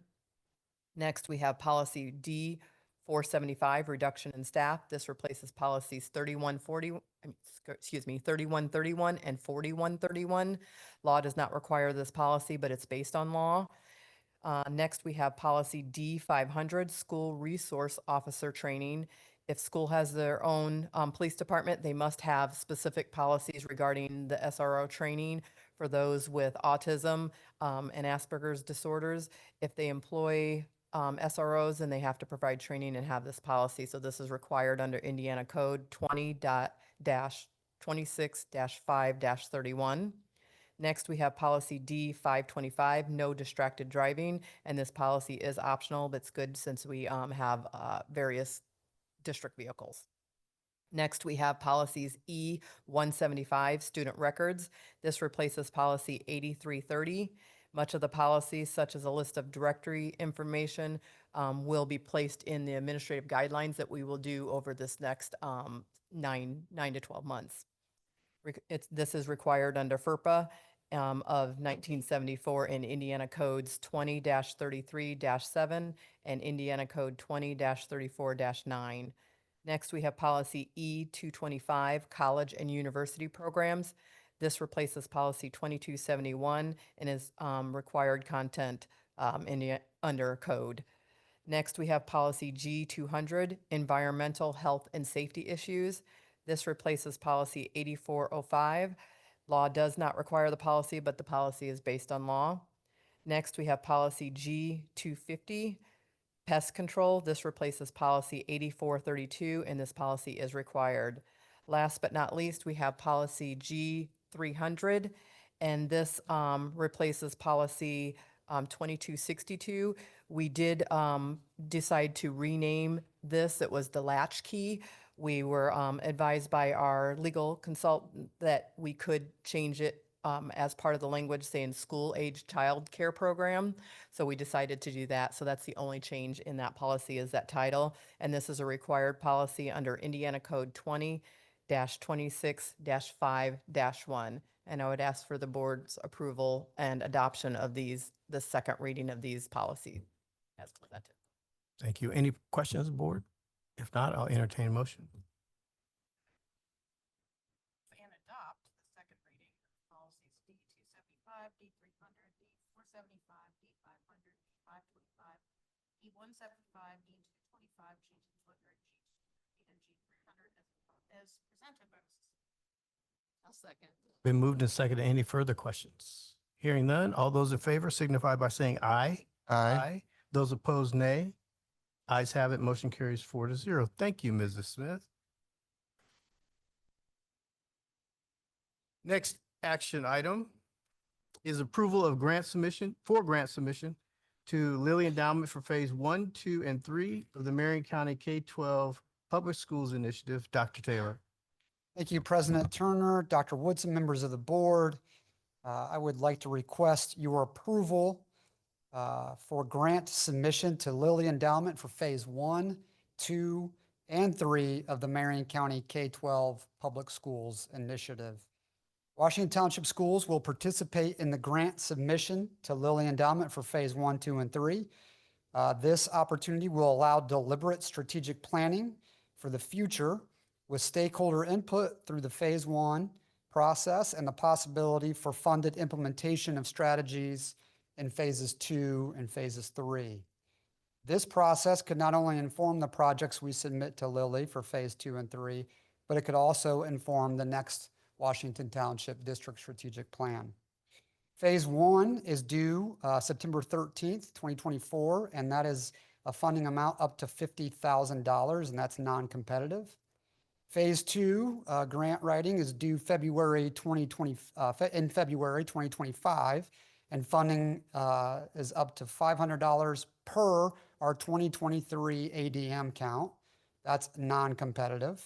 Speaker 8: Next, we have policy D 475, reduction in staff. This replaces policies 3131 and 4131. Law does not require this policy, but it's based on law. Next, we have policy D 500, school resource officer training. If school has their own police department, they must have specific policies regarding the SRO training for those with autism and Asperger's disorders. If they employ SROs, then they have to provide training and have this policy. So this is required under Indiana Code 20-26-5-31. Next, we have policy D 525, no distracted driving, and this policy is optional, but it's good since we have various district vehicles. Next, we have policies E 175, student records. This replaces policy 8330. Much of the policies, such as a list of directory information, will be placed in the administrative guidelines that we will do over this next 9 to 12 months. This is required under FERPA of 1974 in Indiana Codes 20-33-7 and Indiana Code 20-34-9. Next, we have policy E225, college and university programs. This replaces policy 2271 and is required content under code. Next, we have policy G200, environmental health and safety issues. This replaces policy 8405. Law does not require the policy, but the policy is based on law. Next, we have policy G250, pest control. This replaces policy 8432, and this policy is required. Last but not least, we have policy G300, and this replaces policy 2262. We did decide to rename this. It was the latchkey. We were advised by our legal consultant that we could change it as part of the language, saying school-age child care program. So we decided to do that. So that's the only change in that policy is that title. And this is a required policy under Indiana Code 20-26-5-1. And I would ask for the board's approval and adoption of the second reading of these policies as presented.
Speaker 1: Thank you. Any questions, board? If not, I'll entertain a motion.
Speaker 2: And adopt the second reading of policies D275, D300, D475, D500, D525, E175, E225, G200, and G300 as presented by Mrs. I'll second.
Speaker 1: Been moved and seconded. Any further questions? Hearing none, all those in favor signify by saying aye.
Speaker 7: Aye.
Speaker 1: Those opposed, nay. Ayes have it. Motion carries 4-0. Thank you, Mrs. Smith. Next action item is approval of grant submission to Lilly Endowment for Phase 1, 2, and 3 of the Marion County K-12 Public Schools Initiative. Dr. Taylor.
Speaker 3: Thank you, President Turner, Dr. Woodson, members of the board. I would like to request your approval for grant submission to Lilly Endowment for Phase 1, 2, and 3 of the Marion County K-12 Public Schools Initiative. Washington Township Schools will participate in the grant submission to Lilly Endowment for Phase 1, 2, and 3. This opportunity will allow deliberate strategic planning for the future with stakeholder input through the Phase 1 process and the possibility for funded implementation of strategies in Phases 2 and Phases 3. This process could not only inform the projects we submit to Lilly for Phase 2 and 3, but it could also inform the next Washington Township District Strategic Plan. Phase 1 is due September 13th, 2024, and that is a funding amount up to $50,000, and that's non-competitive. Phase 2 grant writing is due in February 2025, and funding is up to $500 per our 2023 ADM count. That's non-competitive.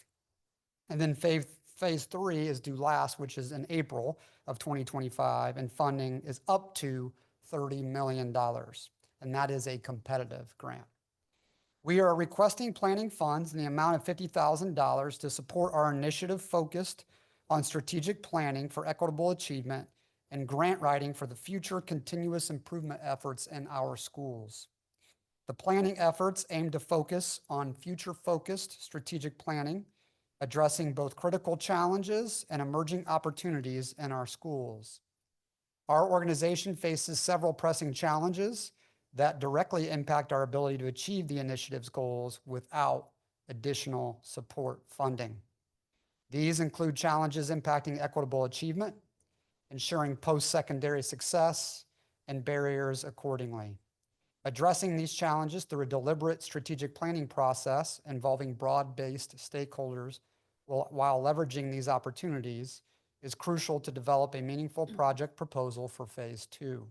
Speaker 3: And then phase 3 is due last, which is in April of 2025, and funding is up to $30 million. And that is a competitive grant. We are requesting planning funds in the amount of $50,000 to support our initiative focused on strategic planning for equitable achievement and grant writing for the future continuous improvement efforts in our schools. The planning efforts aim to focus on future-focused strategic planning, addressing both critical challenges and emerging opportunities in our schools. Our organization faces several pressing challenges that directly impact our ability to achieve the initiative's goals without additional support funding. These include challenges impacting equitable achievement, ensuring post-secondary success, and barriers accordingly. Addressing these challenges through a deliberate strategic planning process involving broad-based stakeholders while leveraging these opportunities is crucial to develop a meaningful project proposal for phase 2.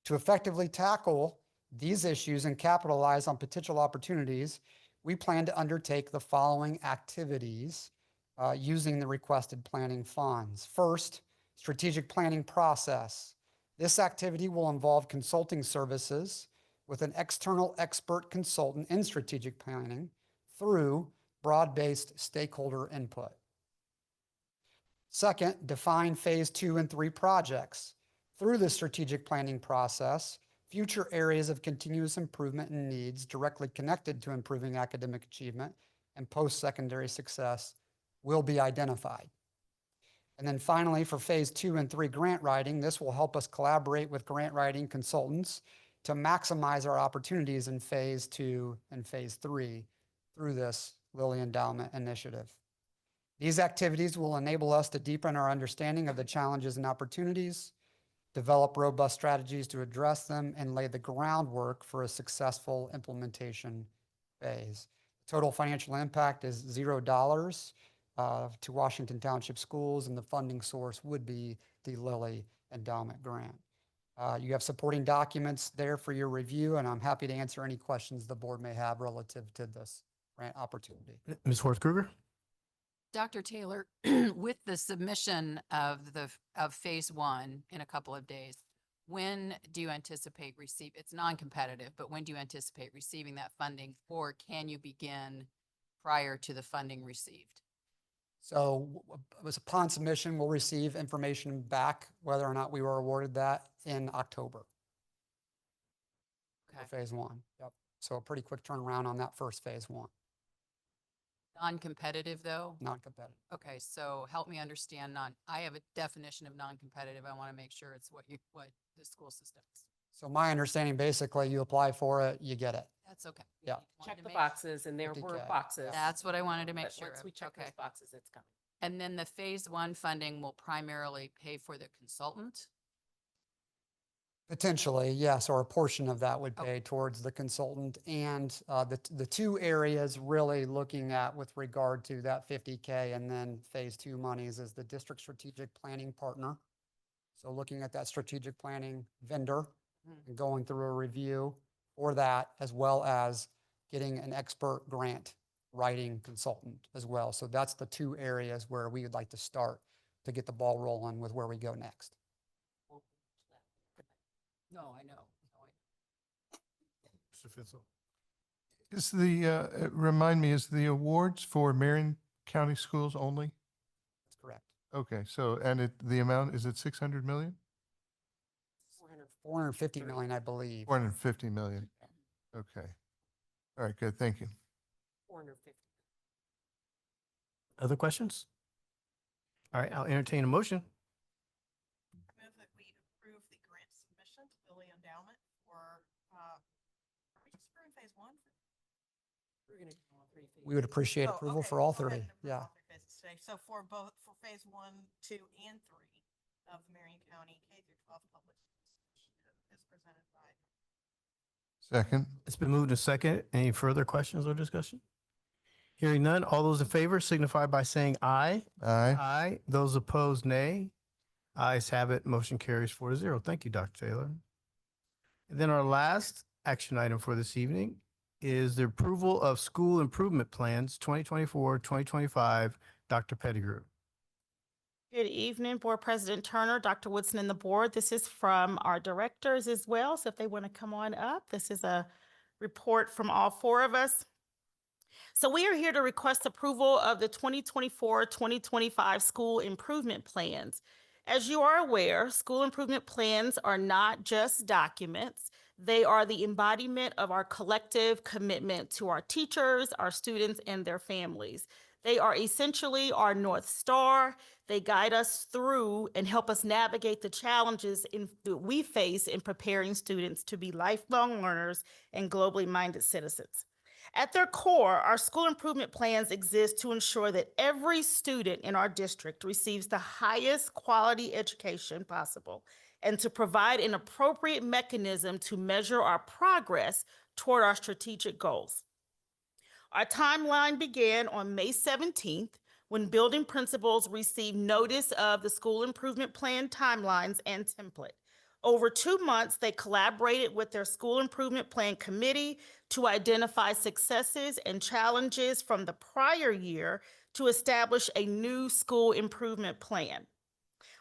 Speaker 3: To effectively tackle these issues and capitalize on potential opportunities, we plan to undertake the following activities using the requested planning funds. First, strategic planning process. This activity will involve consulting services with an external expert consultant in strategic planning through broad-based stakeholder input. Second, define phase 2 and 3 projects. Through the strategic planning process, future areas of continuous improvement and needs directly connected to improving academic achievement and post-secondary success will be identified. And then finally, for phase 2 and 3 grant writing, this will help us collaborate with grant writing consultants to maximize our opportunities in phase 2 and phase 3 through this Lilly Endowment Initiative. These activities will enable us to deepen our understanding of the challenges and opportunities, develop robust strategies to address them, and lay the groundwork for a successful implementation phase. Total financial impact is $0 to Washington Township Schools, and the funding source would be the Lilly Endowment Grant. You have supporting documents there for your review, and I'm happy to answer any questions the board may have relative to this grant opportunity.
Speaker 1: Ms. Horst Krueger?
Speaker 9: Dr. Taylor, with the submission of phase 1 in a couple of days, when do you anticipate it's non-competitive, but when do you anticipate receiving that funding, or can you begin prior to the funding received?
Speaker 3: So it was upon submission, we'll receive information back whether or not we were awarded that in October for phase 1. Yep. So a pretty quick turnaround on that first phase 1.
Speaker 9: Non-competitive though?
Speaker 3: Non-competitive.
Speaker 9: Okay, so help me understand I have a definition of non-competitive. I want to make sure it's what the school system is.
Speaker 3: So my understanding, basically, you apply for it, you get it.
Speaker 9: That's okay.
Speaker 3: Yeah.
Speaker 5: Check the boxes, and there were
Speaker 3: 50K.
Speaker 5: boxes.
Speaker 9: That's what I wanted to make
Speaker 5: But
Speaker 9: sure
Speaker 5: once
Speaker 9: of.
Speaker 5: we check
Speaker 9: Okay.
Speaker 5: those boxes, it's coming.
Speaker 9: And then the phase 1 funding will primarily pay for the consultant?
Speaker 3: Potentially, yes, or a portion of that would pay towards the consultant. And the two areas really looking at with regard to that 50K and then phase 2 monies is the district strategic planning partner. So looking at that strategic planning vendor and going through a review for that, as well as getting an expert grant writing consultant as well. So that's the two areas where we would like to start to get the ball rolling with where we go next.
Speaker 9: No, I know.
Speaker 1: Mr. Fitzel?
Speaker 7: Is remind me, is the awards for Marion County Schools only?
Speaker 3: That's correct.
Speaker 7: Okay, so, and the amount, is it 600 million?
Speaker 3: 450 million, I believe.
Speaker 7: 450 million. Okay. All right, good, thank you.
Speaker 5: 450.
Speaker 1: Other questions? All right, I'll entertain a motion.
Speaker 2: Move that we approve the grant submission to Lilly Endowment for, are we just approving phase 1?
Speaker 5: We're going to do all 3 phases.
Speaker 3: We would appreciate
Speaker 2: Oh,
Speaker 3: approval
Speaker 2: okay,
Speaker 3: for all
Speaker 2: we'll go ahead
Speaker 3: 30.
Speaker 2: and approve
Speaker 3: Yeah.
Speaker 2: all 3 phases today. So for phase 1, 2, and 3 of Marion County K through 12 public schools is presented by.
Speaker 7: Second?
Speaker 1: It's been moved to second. Any further questions or discussion? Hearing none, all those in favor signify by saying aye.
Speaker 7: Aye.
Speaker 1: Aye. Those opposed, nay. Ayes have it. Motion carries 4-0. Thank you, Dr. Taylor. And then our last action item for this evening is the approval of school improvement plans 2024, 2025. Dr. Pettigrew.
Speaker 2: Good evening, Board President Turner, Dr. Woodson, and the board. This is from our directors as well, so if they want to come on up, this is a report from all four of us. So we are here to request approval of the 2024-2025 school improvement plans. As you are aware, school improvement plans are not just documents. They are the embodiment of our collective commitment to our teachers, our students, and their families. They are essentially our North Star. They guide us through and help us navigate the challenges that we face in preparing students to be lifelong learners and globally minded citizens. At their core, our school improvement plans exist to ensure that every student in our district receives the highest quality education possible and to provide an appropriate mechanism to measure our progress toward our strategic goals. Our timeline began on May 17th when building principals received notice of the school improvement plan timelines and template. Over 2 months, they collaborated with their school improvement plan committee to identify successes and challenges from the prior year to establish a new school improvement plan.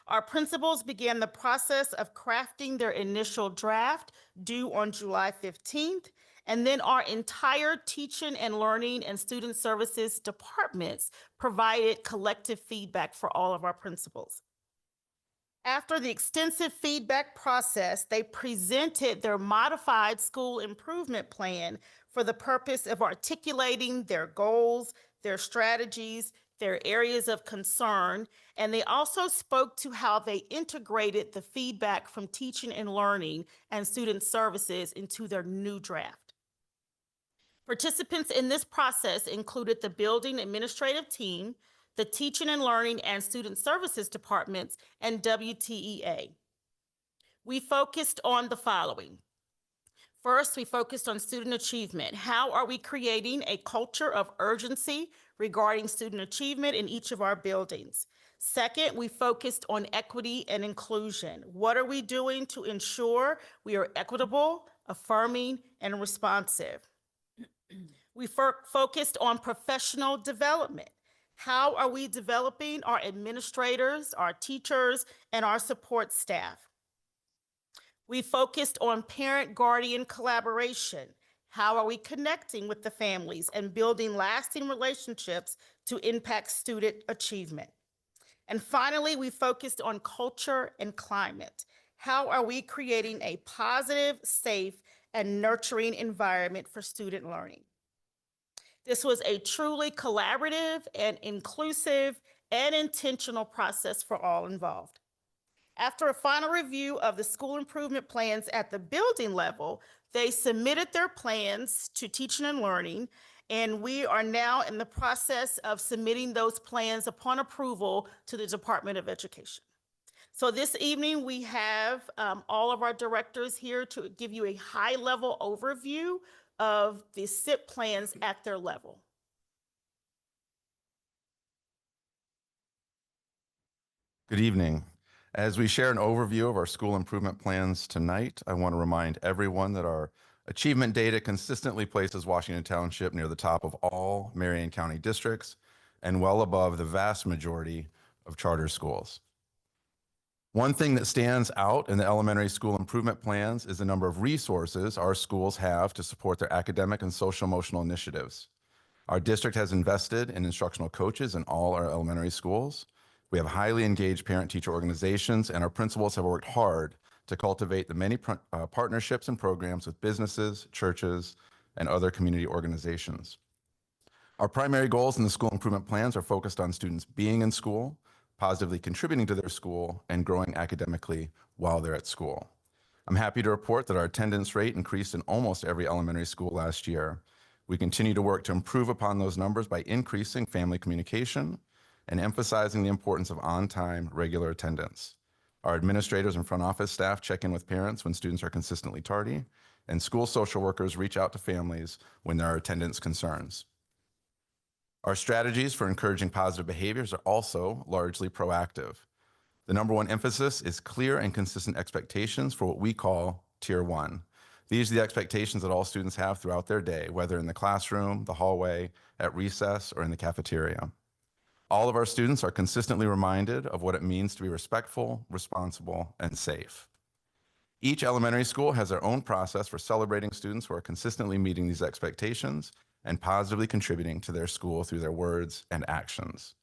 Speaker 2: Our principals began the process of crafting their initial draft due on July 15th, and then our entire teaching and learning and student services departments provided collective feedback for all of our principals. After the extensive feedback process, they presented their modified school improvement plan for the purpose of articulating their goals, their strategies, their areas of concern, and they also spoke to how they integrated the feedback from teaching and learning and student services into their new draft. Participants in this process included the building administrative team, the teaching and learning and student services departments, and WTEA. We focused on the following. First, we focused on student achievement. How are we creating a culture of urgency regarding student achievement in each of our buildings? Second, we focused on equity and inclusion. What are we doing to ensure we are equitable, affirming, and responsive? We focused on professional development. How are we developing our administrators, our teachers, and our support staff? We focused on parent-guardian collaboration. How are we connecting with the families and building lasting relationships to impact student achievement? And finally, we focused on culture and climate. How are we creating a positive, safe, and nurturing environment for student learning? This was a truly collaborative and inclusive and intentional process for all involved. After a final review of the school improvement plans at the building level, they submitted their plans to teaching and learning, and we are now in the process of submitting those plans upon approval to the Department of Education. So this evening, we have all of our directors here to give you a high-level overview of the SIP plans at their level.
Speaker 10: Good evening. As we share an overview of our school improvement plans tonight, I want to remind everyone that our achievement data consistently places Washington Township near the top of all Marion County districts and well above the vast majority of charter schools. One thing that stands out in the elementary school improvement plans is the number of resources our schools have to support their academic and social-emotional initiatives. Our district has invested in instructional coaches in all our elementary schools. We have highly engaged parent-teacher organizations, and our principals have worked hard to cultivate the many partnerships and programs with businesses, churches, and other community organizations. Our primary goals in the school improvement plans are focused on students being in school, positively contributing to their school, and growing academically while they're at school. I'm happy to report that our attendance rate increased in almost every elementary school last year. We continue to work to improve upon those numbers by increasing family communication and emphasizing the importance of on-time, regular attendance. Our administrators and front office staff check in with parents when students are consistently tardy, and school social workers reach out to families when there are attendance concerns. Our strategies for encouraging positive behaviors are also largely proactive. The number one emphasis is clear and consistent expectations for what we call Tier 1. These are the expectations that all students have throughout their day, whether in the classroom, the hallway, at recess, or in the cafeteria. All of our students are consistently reminded of what it means to be respectful, responsible, and safe. Each elementary school has their own process for celebrating students who are consistently meeting these expectations and positively contributing to their school through their words and actions.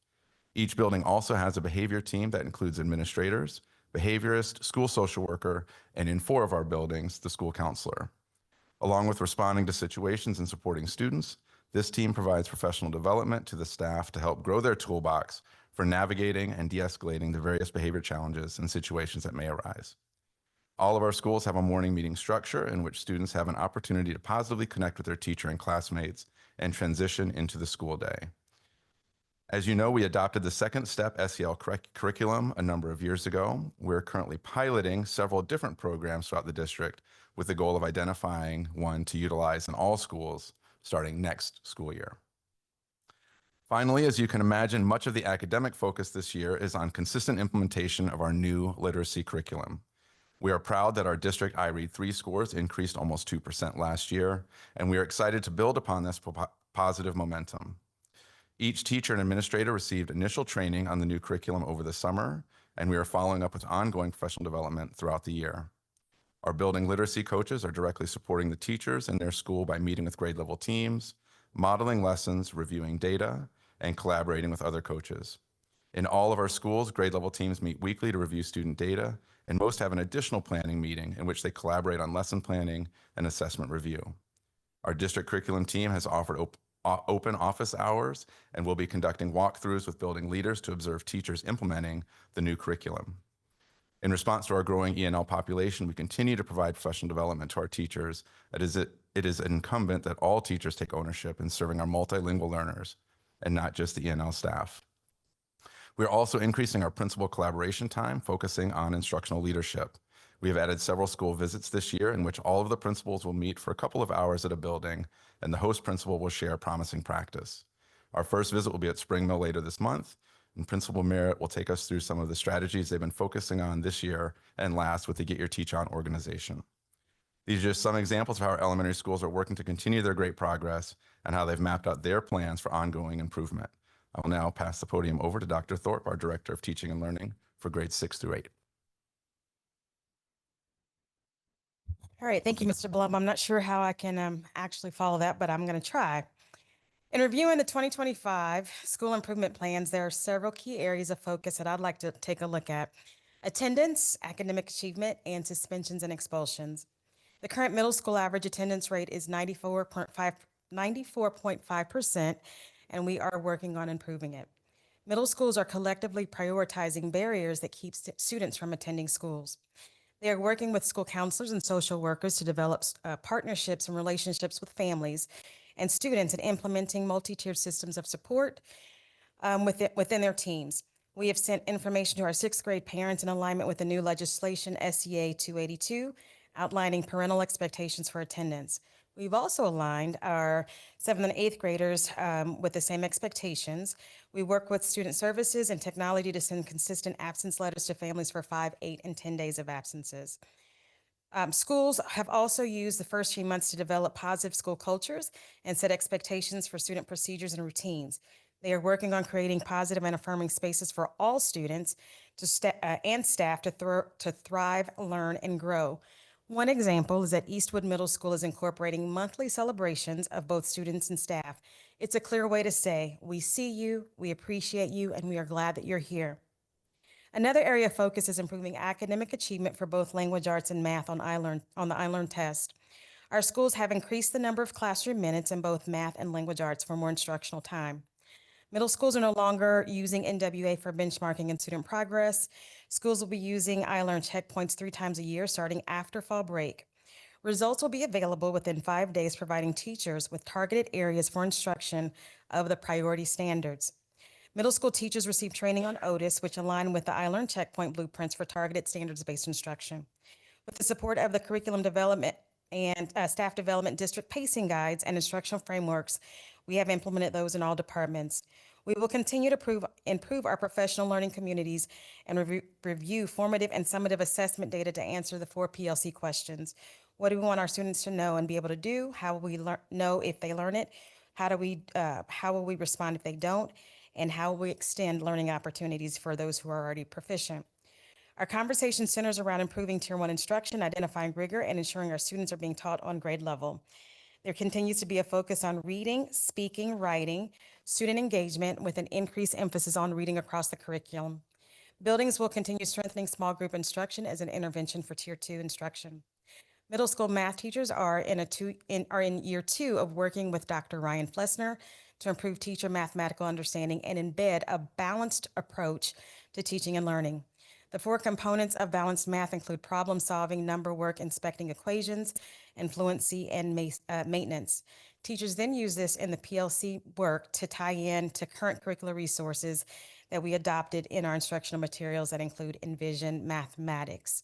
Speaker 10: Each building also has a behavior team that includes administrators, behaviorist, school social worker, and in 4 of our buildings, the school counselor. Along with responding to situations and supporting students, this team provides professional development to the staff to help grow their toolbox for navigating and de-escalating the various behavior challenges and situations that may arise. All of our schools have a morning meeting structure in which students have an opportunity to positively connect with their teacher and classmates and transition into the school day. As you know, we adopted the second step SEL curriculum a number of years ago. We're currently piloting several different programs throughout the district with the goal of identifying one to utilize in all schools starting next school year. Finally, as you can imagine, much of the academic focus this year is on consistent implementation of our new literacy curriculum. We are proud that our district iRead3 scores increased almost 2% last year, and we are excited to build upon this positive momentum. Each teacher and administrator received initial training on the new curriculum over the summer, and we are following up with ongoing professional development throughout the year. Our building literacy coaches are directly supporting the teachers in their school by meeting with grade level teams, modeling lessons, reviewing data, and collaborating with other coaches. In all of our schools, grade level teams meet weekly to review student data, and most have an additional planning meeting in which they collaborate on lesson planning and assessment review. Our district curriculum team has offered open office hours and will be conducting walkthroughs with building leaders to observe teachers implementing the new curriculum. In response to our growing ENL population, we continue to provide professional development to our teachers. It is incumbent that all teachers take ownership in serving our multilingual learners and not just the ENL staff. We are also increasing our principal collaboration time, focusing on instructional leadership. We have added several school visits this year in which all of the principals will meet for a couple of hours at a building, and the host principal will share promising practice. Our first visit will be at Spring Mill later this month, and Principal Merritt will take us through some of the strategies they've been focusing on this year and last with the Get Your Teach On organization. These are just some examples of how our elementary schools are working to continue their great progress and how they've mapped out their plans for ongoing improvement. I will now pass the podium over to Dr. Thorpe, our Director of Teaching and Learning for grades 6 through 8.
Speaker 11: All right, thank you, Mr. Blum. I'm not sure how I can actually follow that, but I'm going to try. In reviewing the 2025 school improvement plans, there are several key areas of focus that I'd like to take a look at: attendance, academic achievement, and suspensions and expulsions. The current middle school average attendance rate is 94.5%, and we are working on improving it. Middle schools are collectively prioritizing barriers that keep students from attending schools. They are working with school counselors and social workers to develop partnerships and relationships with families and students, and implementing multi-tiered systems of support within their teams. We have sent information to our 6th grade parents in alignment with the new legislation, SEA 282, outlining parental expectations for attendance. We've also aligned our 7th and 8th graders with the same expectations. We work with student services and technology to send consistent absence letters to families for 5, 8, and 10 days of absences. Schools have also used the first few months to develop positive school cultures and set expectations for student procedures and routines. They are working on creating positive and affirming spaces for all students and staff to thrive, learn, and grow. One example is that Eastwood Middle School is incorporating monthly celebrations of both students and staff. It's a clear way to say, we see you, we appreciate you, and we are glad that you're here. Another area of focus is improving academic achievement for both language arts and math on the iLearn test. Our schools have increased the number of classroom minutes in both math and language arts for more instructional time. Middle schools are no longer using NWA for benchmarking and student progress. Schools will be using iLearn checkpoints 3 times a year starting after fall break. Results will be available within 5 days, providing teachers with targeted areas for instruction of the priority standards. Middle school teachers receive training on Otis, which align with the iLearn checkpoint blueprints for targeted standards-based instruction. With the support of the curriculum development and staff development district pacing guides and instructional frameworks, we have implemented those in all departments. We will continue to improve our professional learning communities and review formative and summative assessment data to answer the 4 PLC questions. What do we want our students to know and be able to do? How will we know if they learn it? How will we respond if they don't? And how will we extend learning opportunities for those who are already proficient? Our conversation centers around improving Tier 1 instruction, identifying rigor, and ensuring our students are being taught on grade level. There continues to be a focus on reading, speaking, writing, student engagement with an increased emphasis on reading across the curriculum. Buildings will continue strengthening small group instruction as an intervention for Tier 2 instruction. Middle school math teachers are in year 2 of working with Dr. Ryan Flessner to improve teacher mathematical understanding and embed a balanced approach to teaching and learning. The 4 components of balanced math include problem solving, number work, inspecting equations, and fluency and maintenance. Teachers then use this in the PLC work to tie in to current curricular resources that we adopted in our instructional materials that include Envision Mathematics.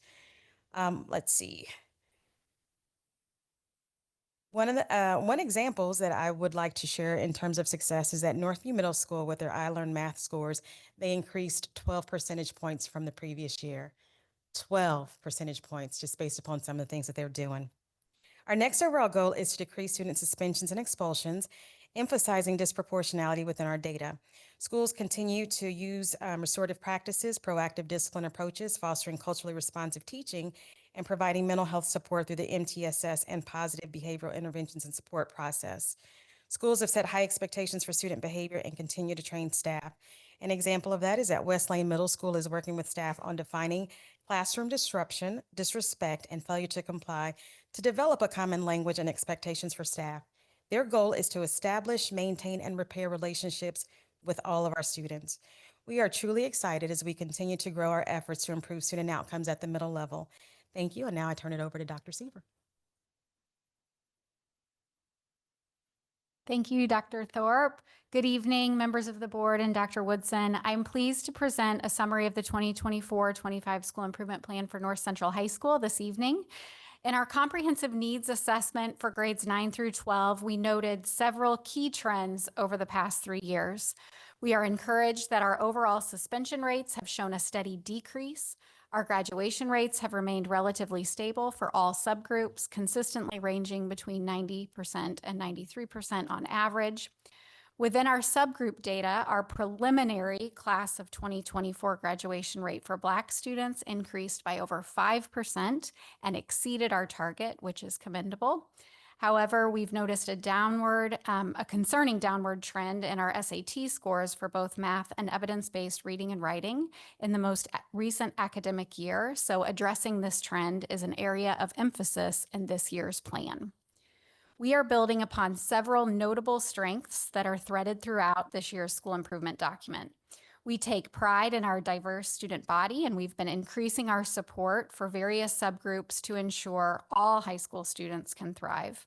Speaker 11: Let's see. One examples that I would like to share in terms of success is at Northview Middle School with their iLearn math scores. They increased 12 percentage points from the previous year. 12 percentage points just based upon some of the things that they're doing. Our next overall goal is to decrease student suspensions and expulsions, emphasizing disproportionality within our data. Schools continue to use restorative practices, proactive discipline approaches, fostering culturally responsive teaching, and providing mental health support through the MTSS and positive behavioral interventions and support process. Schools have set high expectations for student behavior and continue to train staff. An example of that is that West Lane Middle School is working with staff on defining classroom disruption, disrespect, and failure to comply to develop a common language and expectations for staff. Their goal is to establish, maintain, and repair relationships with all of our students. We are truly excited as we continue to grow our efforts to improve student outcomes at the middle level. Thank you, and now I turn it over to Dr. Seaver.
Speaker 12: Thank you, Dr. Thorpe. Good evening, members of the board and Dr. Woodson. I'm pleased to present a summary of the 2024-25 School Improvement Plan for North Central High School this evening. In our comprehensive needs assessment for grades 9 through 12, we noted several key trends over the past 3 years. We are encouraged that our overall suspension rates have shown a steady decrease. Our graduation rates have remained relatively stable for all subgroups, consistently ranging between 90% and 93% on average. Within our subgroup data, our preliminary class of 2024 graduation rate for Black students increased by over 5% and exceeded our target, which is commendable. However, we've noticed a concerning downward trend in our SAT scores for both math and evidence-based reading and writing in the most recent academic year. So addressing this trend is an area of emphasis in this year's plan. We are building upon several notable strengths that are threaded throughout this year's school improvement document. We take pride in our diverse student body, and we've been increasing our support for various subgroups to ensure all high school students can thrive.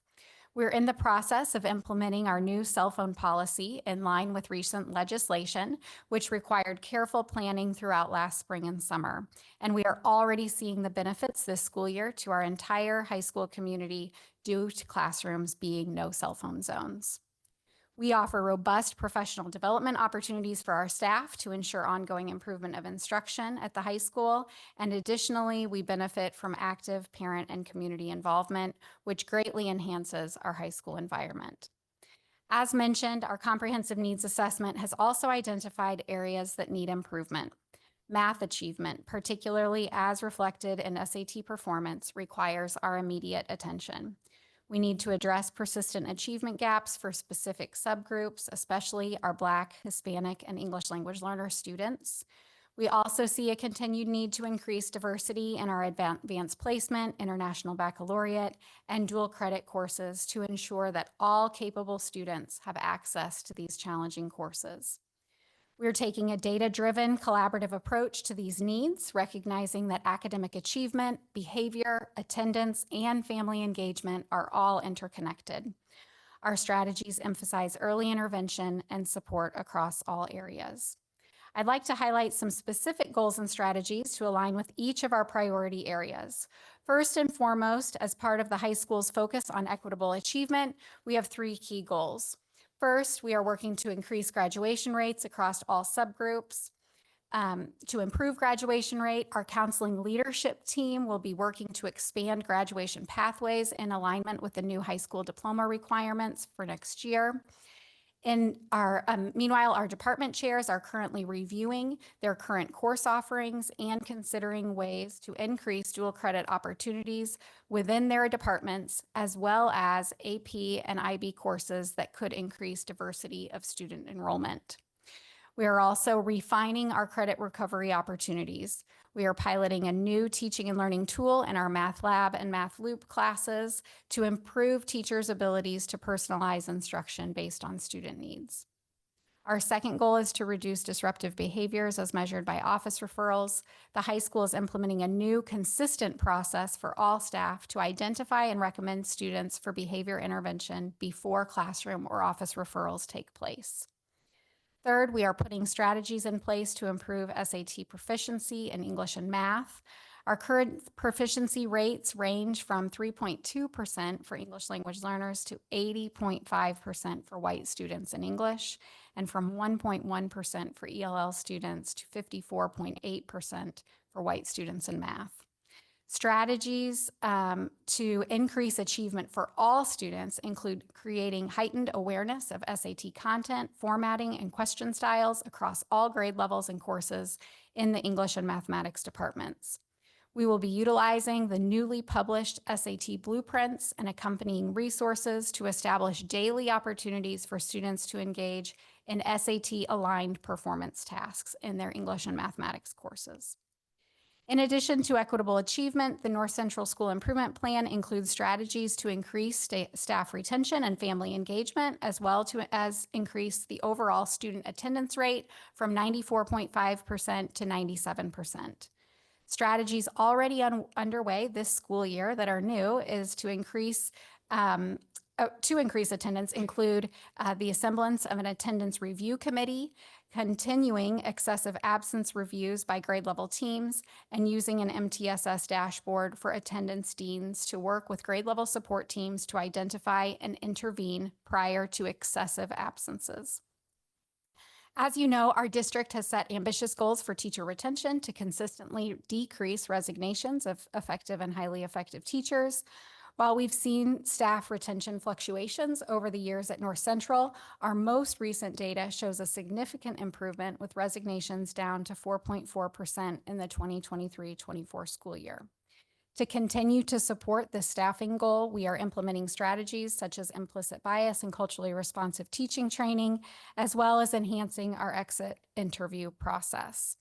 Speaker 12: We're in the process of implementing our new cell phone policy in line with recent legislation, which required careful planning throughout last spring and summer. And we are already seeing the benefits this school year to our entire high school community due to classrooms being no cell phone zones. We offer robust professional development opportunities for our staff to ensure ongoing improvement of instruction at the high school. And additionally, we benefit from active parent and community involvement, which greatly enhances our high school environment. As mentioned, our comprehensive needs assessment has also identified areas that need improvement. Math achievement, particularly as reflected in SAT performance, requires our immediate attention. We need to address persistent achievement gaps for specific subgroups, especially our Black, Hispanic, and English language learner students. We also see a continued need to increase diversity in our advanced placement, international baccalaureate, and dual credit courses to ensure that all capable students have access to these challenging courses. We're taking a data-driven, collaborative approach to these needs, recognizing that academic achievement, behavior, attendance, and family engagement are all interconnected. Our strategies emphasize early intervention and support across all areas. I'd like to highlight some specific goals and strategies to align with each of our priority areas. First and foremost, as part of the high school's focus on equitable achievement, we have 3 key goals. First, we are working to increase graduation rates across all subgroups. To improve graduation rate, our counseling leadership team will be working to expand graduation pathways in alignment with the new high school diploma requirements for next year. Meanwhile, our department chairs are currently reviewing their current course offerings and considering ways to increase dual credit opportunities within their departments, as well as AP and IB courses that could increase diversity of student enrollment. We are also refining our credit recovery opportunities. We are piloting a new teaching and learning tool in our Math Lab and Math Loop classes to improve teachers' abilities to personalize instruction based on student needs. Our second goal is to reduce disruptive behaviors as measured by office referrals. The high school is implementing a new consistent process for all staff to identify and recommend students for behavior intervention before classroom or office referrals take place. Third, we are putting strategies in place to improve SAT proficiency in English and math. Our current proficiency rates range from 3.2% for English language learners to 80.5% for white students in English, and from 1.1% for ELL students to 54.8% for white students in math. Strategies to increase achievement for all students include creating heightened awareness of SAT content, formatting, and question styles across all grade levels and courses in the English and mathematics departments. We will be utilizing the newly published SAT blueprints and accompanying resources to establish daily opportunities for students to engage in SAT-aligned performance tasks in their English and mathematics courses. In addition to equitable achievement, the North Central School Improvement Plan includes strategies to increase staff retention and family engagement, as well as increase the overall student attendance rate from 94.5% to 97%. Strategies already underway this school year that are new is to increase attendance include the assemblance of an attendance review committee, continuing excessive absence reviews by grade level teams, and using an MTSS dashboard for attendance deans to work with grade level support teams to identify and intervene prior to excessive absences. As you know, our district has set ambitious goals for teacher retention to consistently decrease resignations of effective and highly effective teachers. While we've seen staff retention fluctuations over the years at North Central, our most recent data shows a significant improvement with resignations down to 4.4% in the 2023-24 school year. To continue to support this staffing goal, we are implementing strategies such as implicit bias and culturally responsive teaching training, as well as enhancing our exit interview process.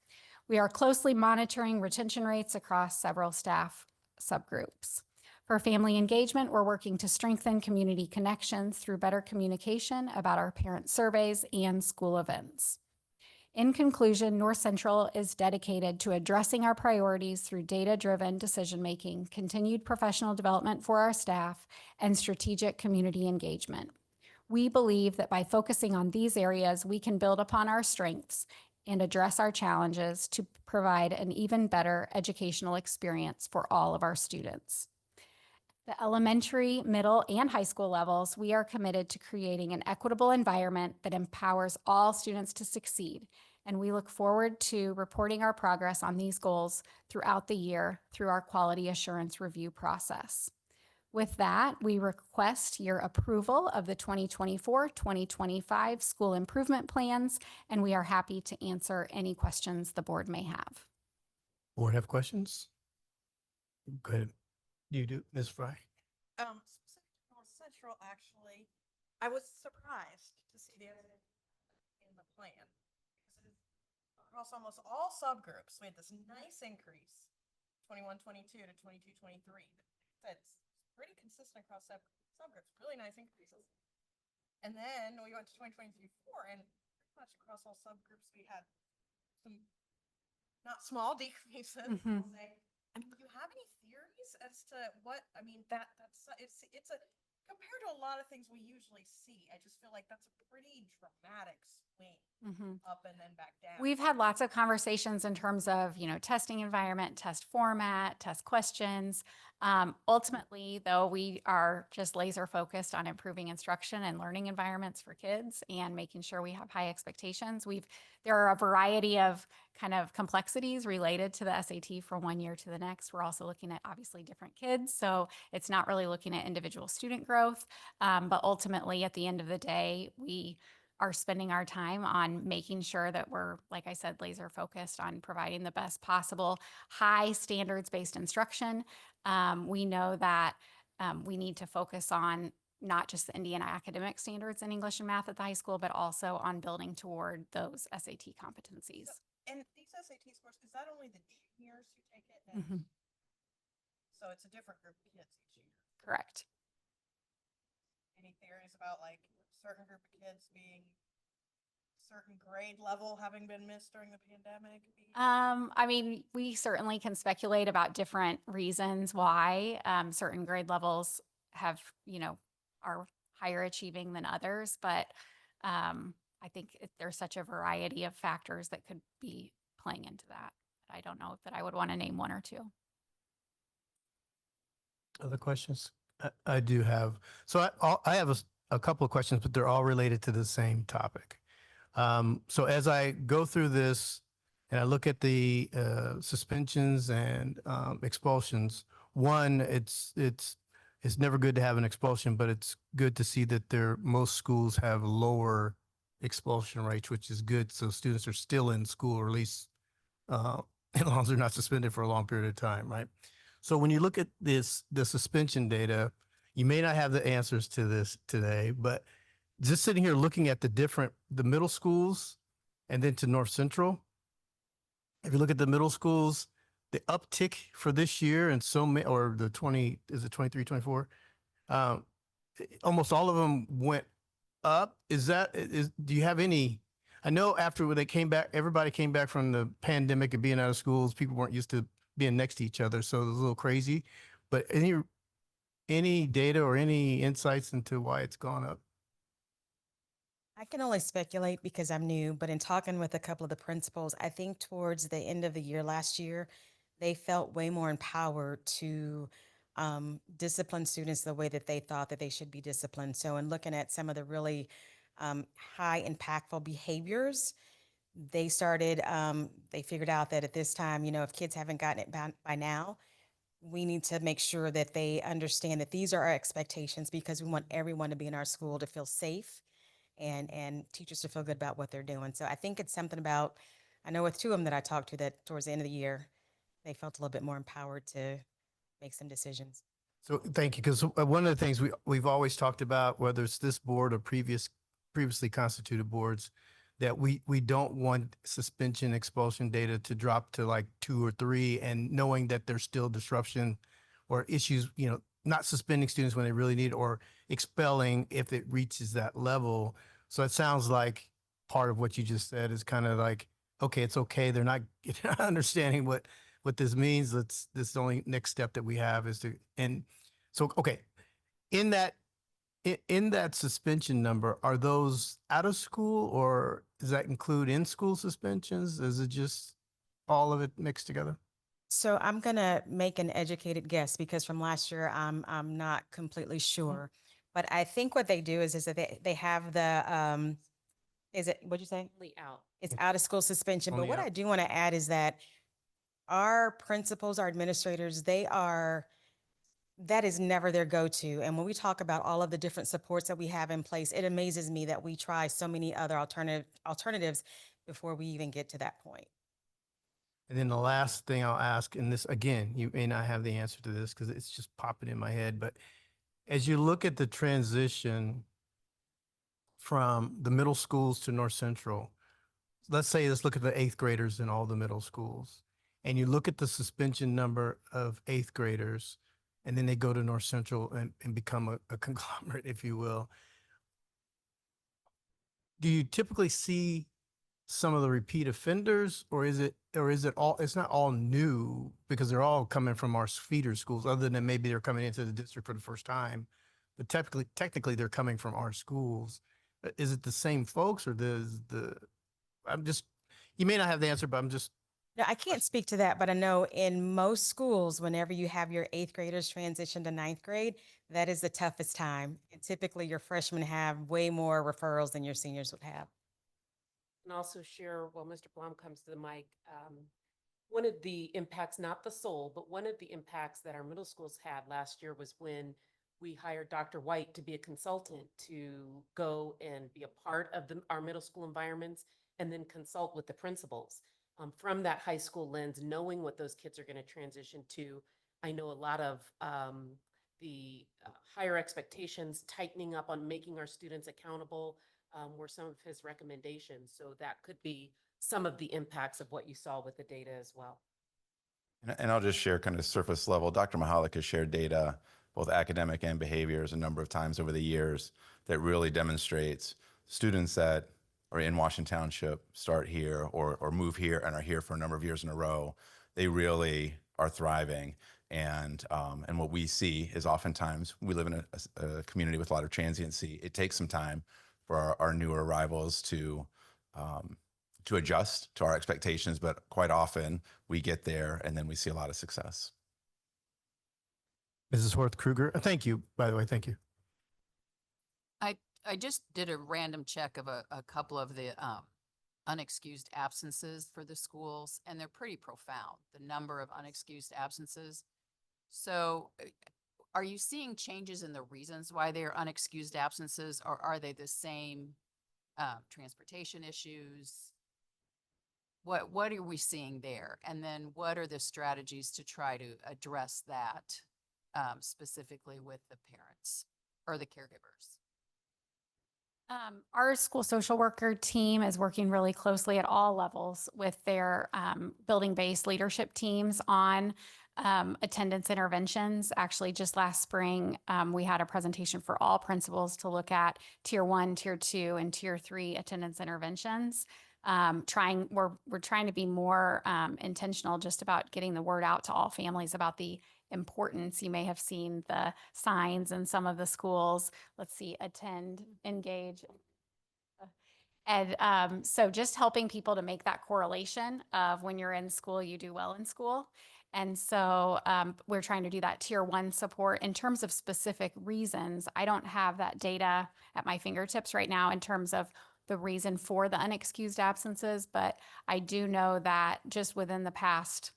Speaker 12: We are closely monitoring retention rates across several staff subgroups. For family engagement, we're working to strengthen community connections through better communication about our parent surveys and school events. In conclusion, North Central is dedicated to addressing our priorities through data-driven decision-making, continued professional development for our staff, and strategic community engagement. We believe that by focusing on these areas, we can build upon our strengths and address our challenges to provide an even better educational experience for all of our students. The elementary, middle, and high school levels, we are committed to creating an equitable environment that empowers all students to succeed, and we look forward to reporting our progress on these goals throughout the year through our quality assurance review process. With that, we request your approval of the 2024-2025 school improvement plans, and we are happy to answer any questions the board may have.
Speaker 1: Board have questions? Go ahead. You do, Ms. Fry.
Speaker 13: Specific to North Central, actually, I was surprised to see the in the plan because it is across almost all subgroups. We had this nice increase, 21-22 to 22-23. That's pretty consistent across subgroups, really nice increases. And then we went to 2023-4, and pretty much across all subgroups, we had some not small decreases. I'll say. I mean, do you have any theories as to what, I mean, it's a, compared to a lot of things we usually see, I just feel like that's a pretty dramatic swing up and then back down.
Speaker 12: We've had lots of conversations in terms of, testing environment, test format, test questions. Ultimately, though, we are just laser focused on improving instruction and learning environments for kids and making sure we have high expectations. There are a variety of kind of complexities related to the SAT from one year to the next. We're also looking at obviously different kids, so it's not really looking at individual student growth. But ultimately, at the end of the day, we are spending our time on making sure that we're, like I said, laser focused on providing the best possible high standards-based instruction. We know that we need to focus on not just the Indiana academic standards in English and math at the high school, but also on building toward those SAT competencies.
Speaker 13: And these SAT scores, is that only the juniors who take it?
Speaker 12: Mhm.
Speaker 13: So it's a different group of kids each year.
Speaker 12: Correct.
Speaker 13: Any theories about like a certain group of kids being certain grade level having been missed during the pandemic?
Speaker 12: I mean, we certainly can speculate about different reasons why certain grade levels have, are higher achieving than others, but I think there's such a variety of factors that could be playing into that. I don't know that I would want to name one or two.
Speaker 1: Other questions? I do have. So I have a couple of questions, but they're all related to the same topic. So as I go through this and I look at the suspensions and expulsions, one, it's never good to have an expulsion, but it's good to see that most schools have lower expulsion rates, which is good. So students are still in school, or at least as long as they're not suspended for a long period of time, right? So when you look at the suspension data, you may not have the answers to this today, but just sitting here looking at the middle schools and then to North Central, if you look at the middle schools, the uptick for this year and or the 23, 24, almost all of them went up. Do you have any, I know after they came back, everybody came back from the pandemic and being out of schools, people weren't used to being next to each other. So it was a little crazy, but any data or any insights into why it's gone up?
Speaker 11: I can only speculate because I'm new, but in talking with a couple of the principals, I think towards the end of the year last year, they felt way more empowered to discipline students the way that they thought that they should be disciplined. So in looking at some of the really high impactful behaviors, they figured out that at this time, if kids haven't gotten it by now, we need to make sure that they understand that these are our expectations, because we want everyone to be in our school to feel safe and teachers to feel good about what they're doing. So I think it's something about, I know with two of them that I talked to, that towards the end of the year, they felt a little bit more empowered to make some decisions.
Speaker 1: So thank you, because one of the things we've always talked about, whether it's this board or previously constituted boards, that we don't want suspension expulsion data to drop to like 2 or 3, and knowing that there's still disruption or issues, not suspending students when they really need, or expelling if it reaches that level. So it sounds like part of what you just said is kind of like, okay, it's okay. They're not understanding what this means. This is the only next step that we have is to, and so, okay. In that suspension number, are those out of school, or does that include in-school suspensions? Is it just all of it mixed together?
Speaker 11: So I'm gonna make an educated guess because from last year, I'm not completely sure. But I think what they do is that they have the, what'd you say?
Speaker 5: Out.
Speaker 11: It's out of school suspension. But
Speaker 1: Only
Speaker 11: what
Speaker 1: out.
Speaker 11: I do want to add is that our principals, our administrators, that is never their go-to. And when we talk about all of the different supports that we have in place, it amazes me that we try so many other alternatives before we even get to that point.
Speaker 1: And then the last thing I'll ask, and this, again, you may not have the answer to this because it's just popping in my head, but as you look at the transition from the middle schools to North Central, let's look at the 8th graders in all the middle schools, and you look at the suspension number of 8th graders, and then they go to North Central and become a conglomerate, if you will. Do you typically see some of the repeat offenders, or is it all, it's not all new because they're all coming from our feeder schools, other than maybe they're coming into the district for the first time, but technically they're coming from our schools. Is it the same folks or I'm just, you may not have the answer, but I'm just,
Speaker 11: No, I can't speak to that, but I know in most schools, whenever you have your eighth graders transition to ninth grade, that is the toughest time. And typically your freshmen have way more referrals than your seniors would have.
Speaker 5: And also share, while Mr. Blum comes to the mic, one of the impacts, not the sole, but one of the impacts that our middle schools had last year was when we hired Dr. White to be a consultant to go and be a part of our middle school environments and then consult with the principals. From that high school lens, knowing what those kids are going to transition to, I know a lot of the higher expectations, tightening up on making our students accountable were some of his recommendations. So that could be some of the impacts of what you saw with the data as well.
Speaker 10: And I'll just share kind of surface level. Dr. Mahalik has shared data, both academic and behaviors, a number of times over the years that really demonstrates students that are in Washington Township, start here or move here and are here for a number of years in a row, they really are thriving. And what we see is oftentimes we live in a community with a lot of transiency. It takes some time for our newer arrivals to adjust to our expectations, but quite often we get there and then we see a lot of success.
Speaker 1: Mrs. Horth Kruger, thank you, by the way, thank you.
Speaker 9: I just did a random check of a couple of the unexcused absences for the schools, and they're pretty profound, the number of unexcused absences. So are you seeing changes in the reasons why they are unexcused absences, or are they the same transportation issues? What are we seeing there? And then what are the strategies to try to address that specifically with the parents or the caregivers?
Speaker 12: Our school social worker team is working really closely at all levels with their building-based leadership teams on attendance interventions. Actually, just last spring, we had a presentation for all principals to look at tier 1, tier 2, and tier 3 attendance interventions. We're trying to be more intentional just about getting the word out to all families about the importance. You may have seen the signs in some of the schools. Let's see, attend, engage. And so just helping people to make that correlation of when you're in school, you do well in school. And so we're trying to do that tier 1 support. In terms of specific reasons, I don't have that data at my fingertips right now in terms of the reason for the unexcused absences, but I do know that just within the past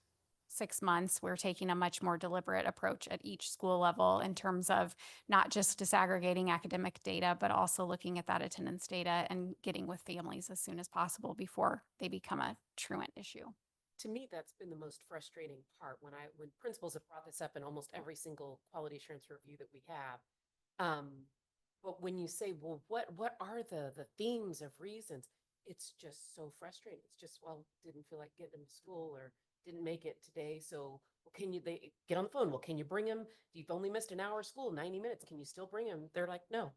Speaker 12: 6 months, we're taking a much more deliberate approach at each school level in terms of not just disaggregating academic data, but also looking at that attendance data and getting with families as soon as possible before they become a truant issue.
Speaker 5: To me, that's been the most frustrating part when principals have brought this up in almost every single quality assurance review that we have. But when you say, well, what are the themes of reasons? It's just so frustrating. It's just, well, didn't feel like getting them to school or didn't make it today. So they get on the phone? Well, can you bring them? You've only missed an hour of school, 90 minutes. Can you still bring them? They're like, no.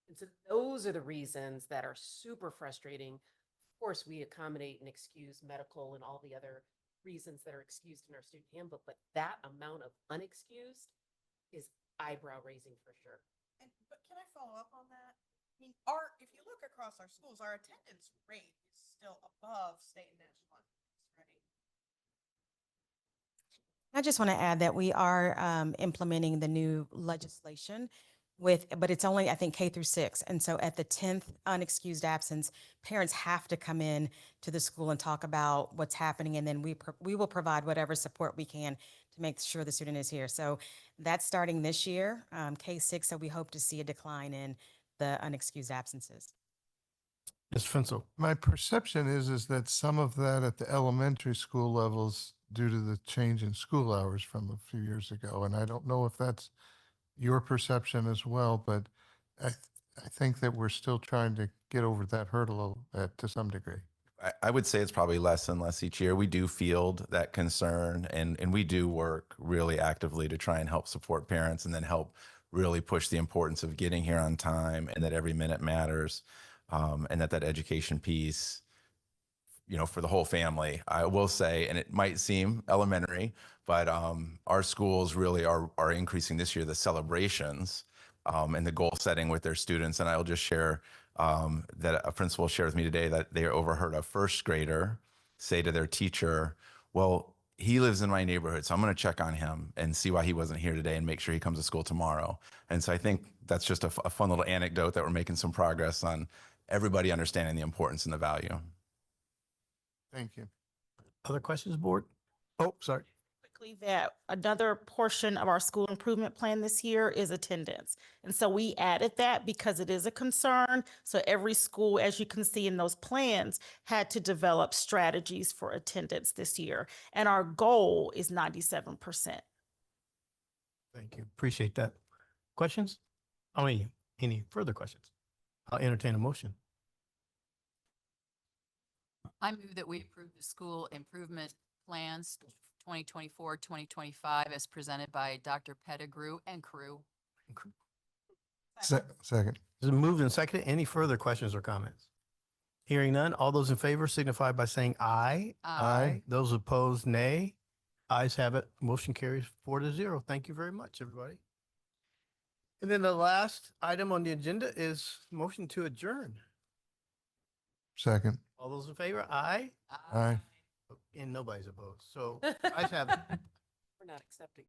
Speaker 5: And so those are the reasons that are super frustrating. Of course, we accommodate and excuse medical and all the other reasons that are excused in our student handbook, but that amount of unexcused is eyebrow raising for sure.
Speaker 13: But can I follow up on that? I mean, if you look across our schools, our attendance rate is still above state and national averages, right?
Speaker 11: I just want to add that we are implementing the new legislation but it's only, I think, K through 6. And so at the 10th unexcused absence, parents have to come in to the school and talk about what's happening. And then we will provide whatever support we can to make sure the student is here. So that's starting this year, K6. So we hope to see a decline in the unexcused absences.
Speaker 1: Ms. Fensel.
Speaker 7: My perception is that some of that at the elementary school levels due to the change in school hours from a few years ago. And I don't know if that's your perception as well, but I think that we're still trying to get over that hurdle to some degree.
Speaker 10: I would say it's probably less and less each year. We do field that concern and we do work really actively to try and help support parents and then help really push the importance of getting here on time and that every minute matters, and that education piece, for the whole family. I will say, and it might seem elementary, but our schools really are increasing this year the celebrations and the goal setting with their students. And I'll just share that a principal shared with me today that they overheard a first grader say to their teacher, well, he lives in my neighborhood, so I'm going to check on him and see why he wasn't here today and make sure he comes to school tomorrow. And so I think that's just a fun little anecdote that we're making some progress on everybody understanding the importance and the value.
Speaker 7: Thank you.
Speaker 1: Other questions, board? Oh, sorry.
Speaker 2: Quickly, that another portion of our school improvement plan this year is attendance. And so we added that because it is a concern. So every school, as you can see in those plans, had to develop strategies for attendance this year. And our goal is 97%.
Speaker 1: Thank you. Appreciate that. Questions? I mean, any further questions? I'll entertain a motion.
Speaker 9: I move that we approve the school improvement plans 2024, 2025 as presented by Dr. Pettigrew and crew.
Speaker 7: Second.
Speaker 1: Is it moved and seconded? Any further questions or comments? Hearing none, all those in favor signify by saying aye.
Speaker 7: Aye.
Speaker 1: Those opposed, nay. Ayes have it. Motion carries 4-0. Thank you very much, everybody. And then the last item on the agenda is motion to adjourn.
Speaker 7: Second.
Speaker 1: All those in favor, aye.
Speaker 7: Aye.
Speaker 1: And nobody's opposed. So ayes have it.
Speaker 5: We're not accepting.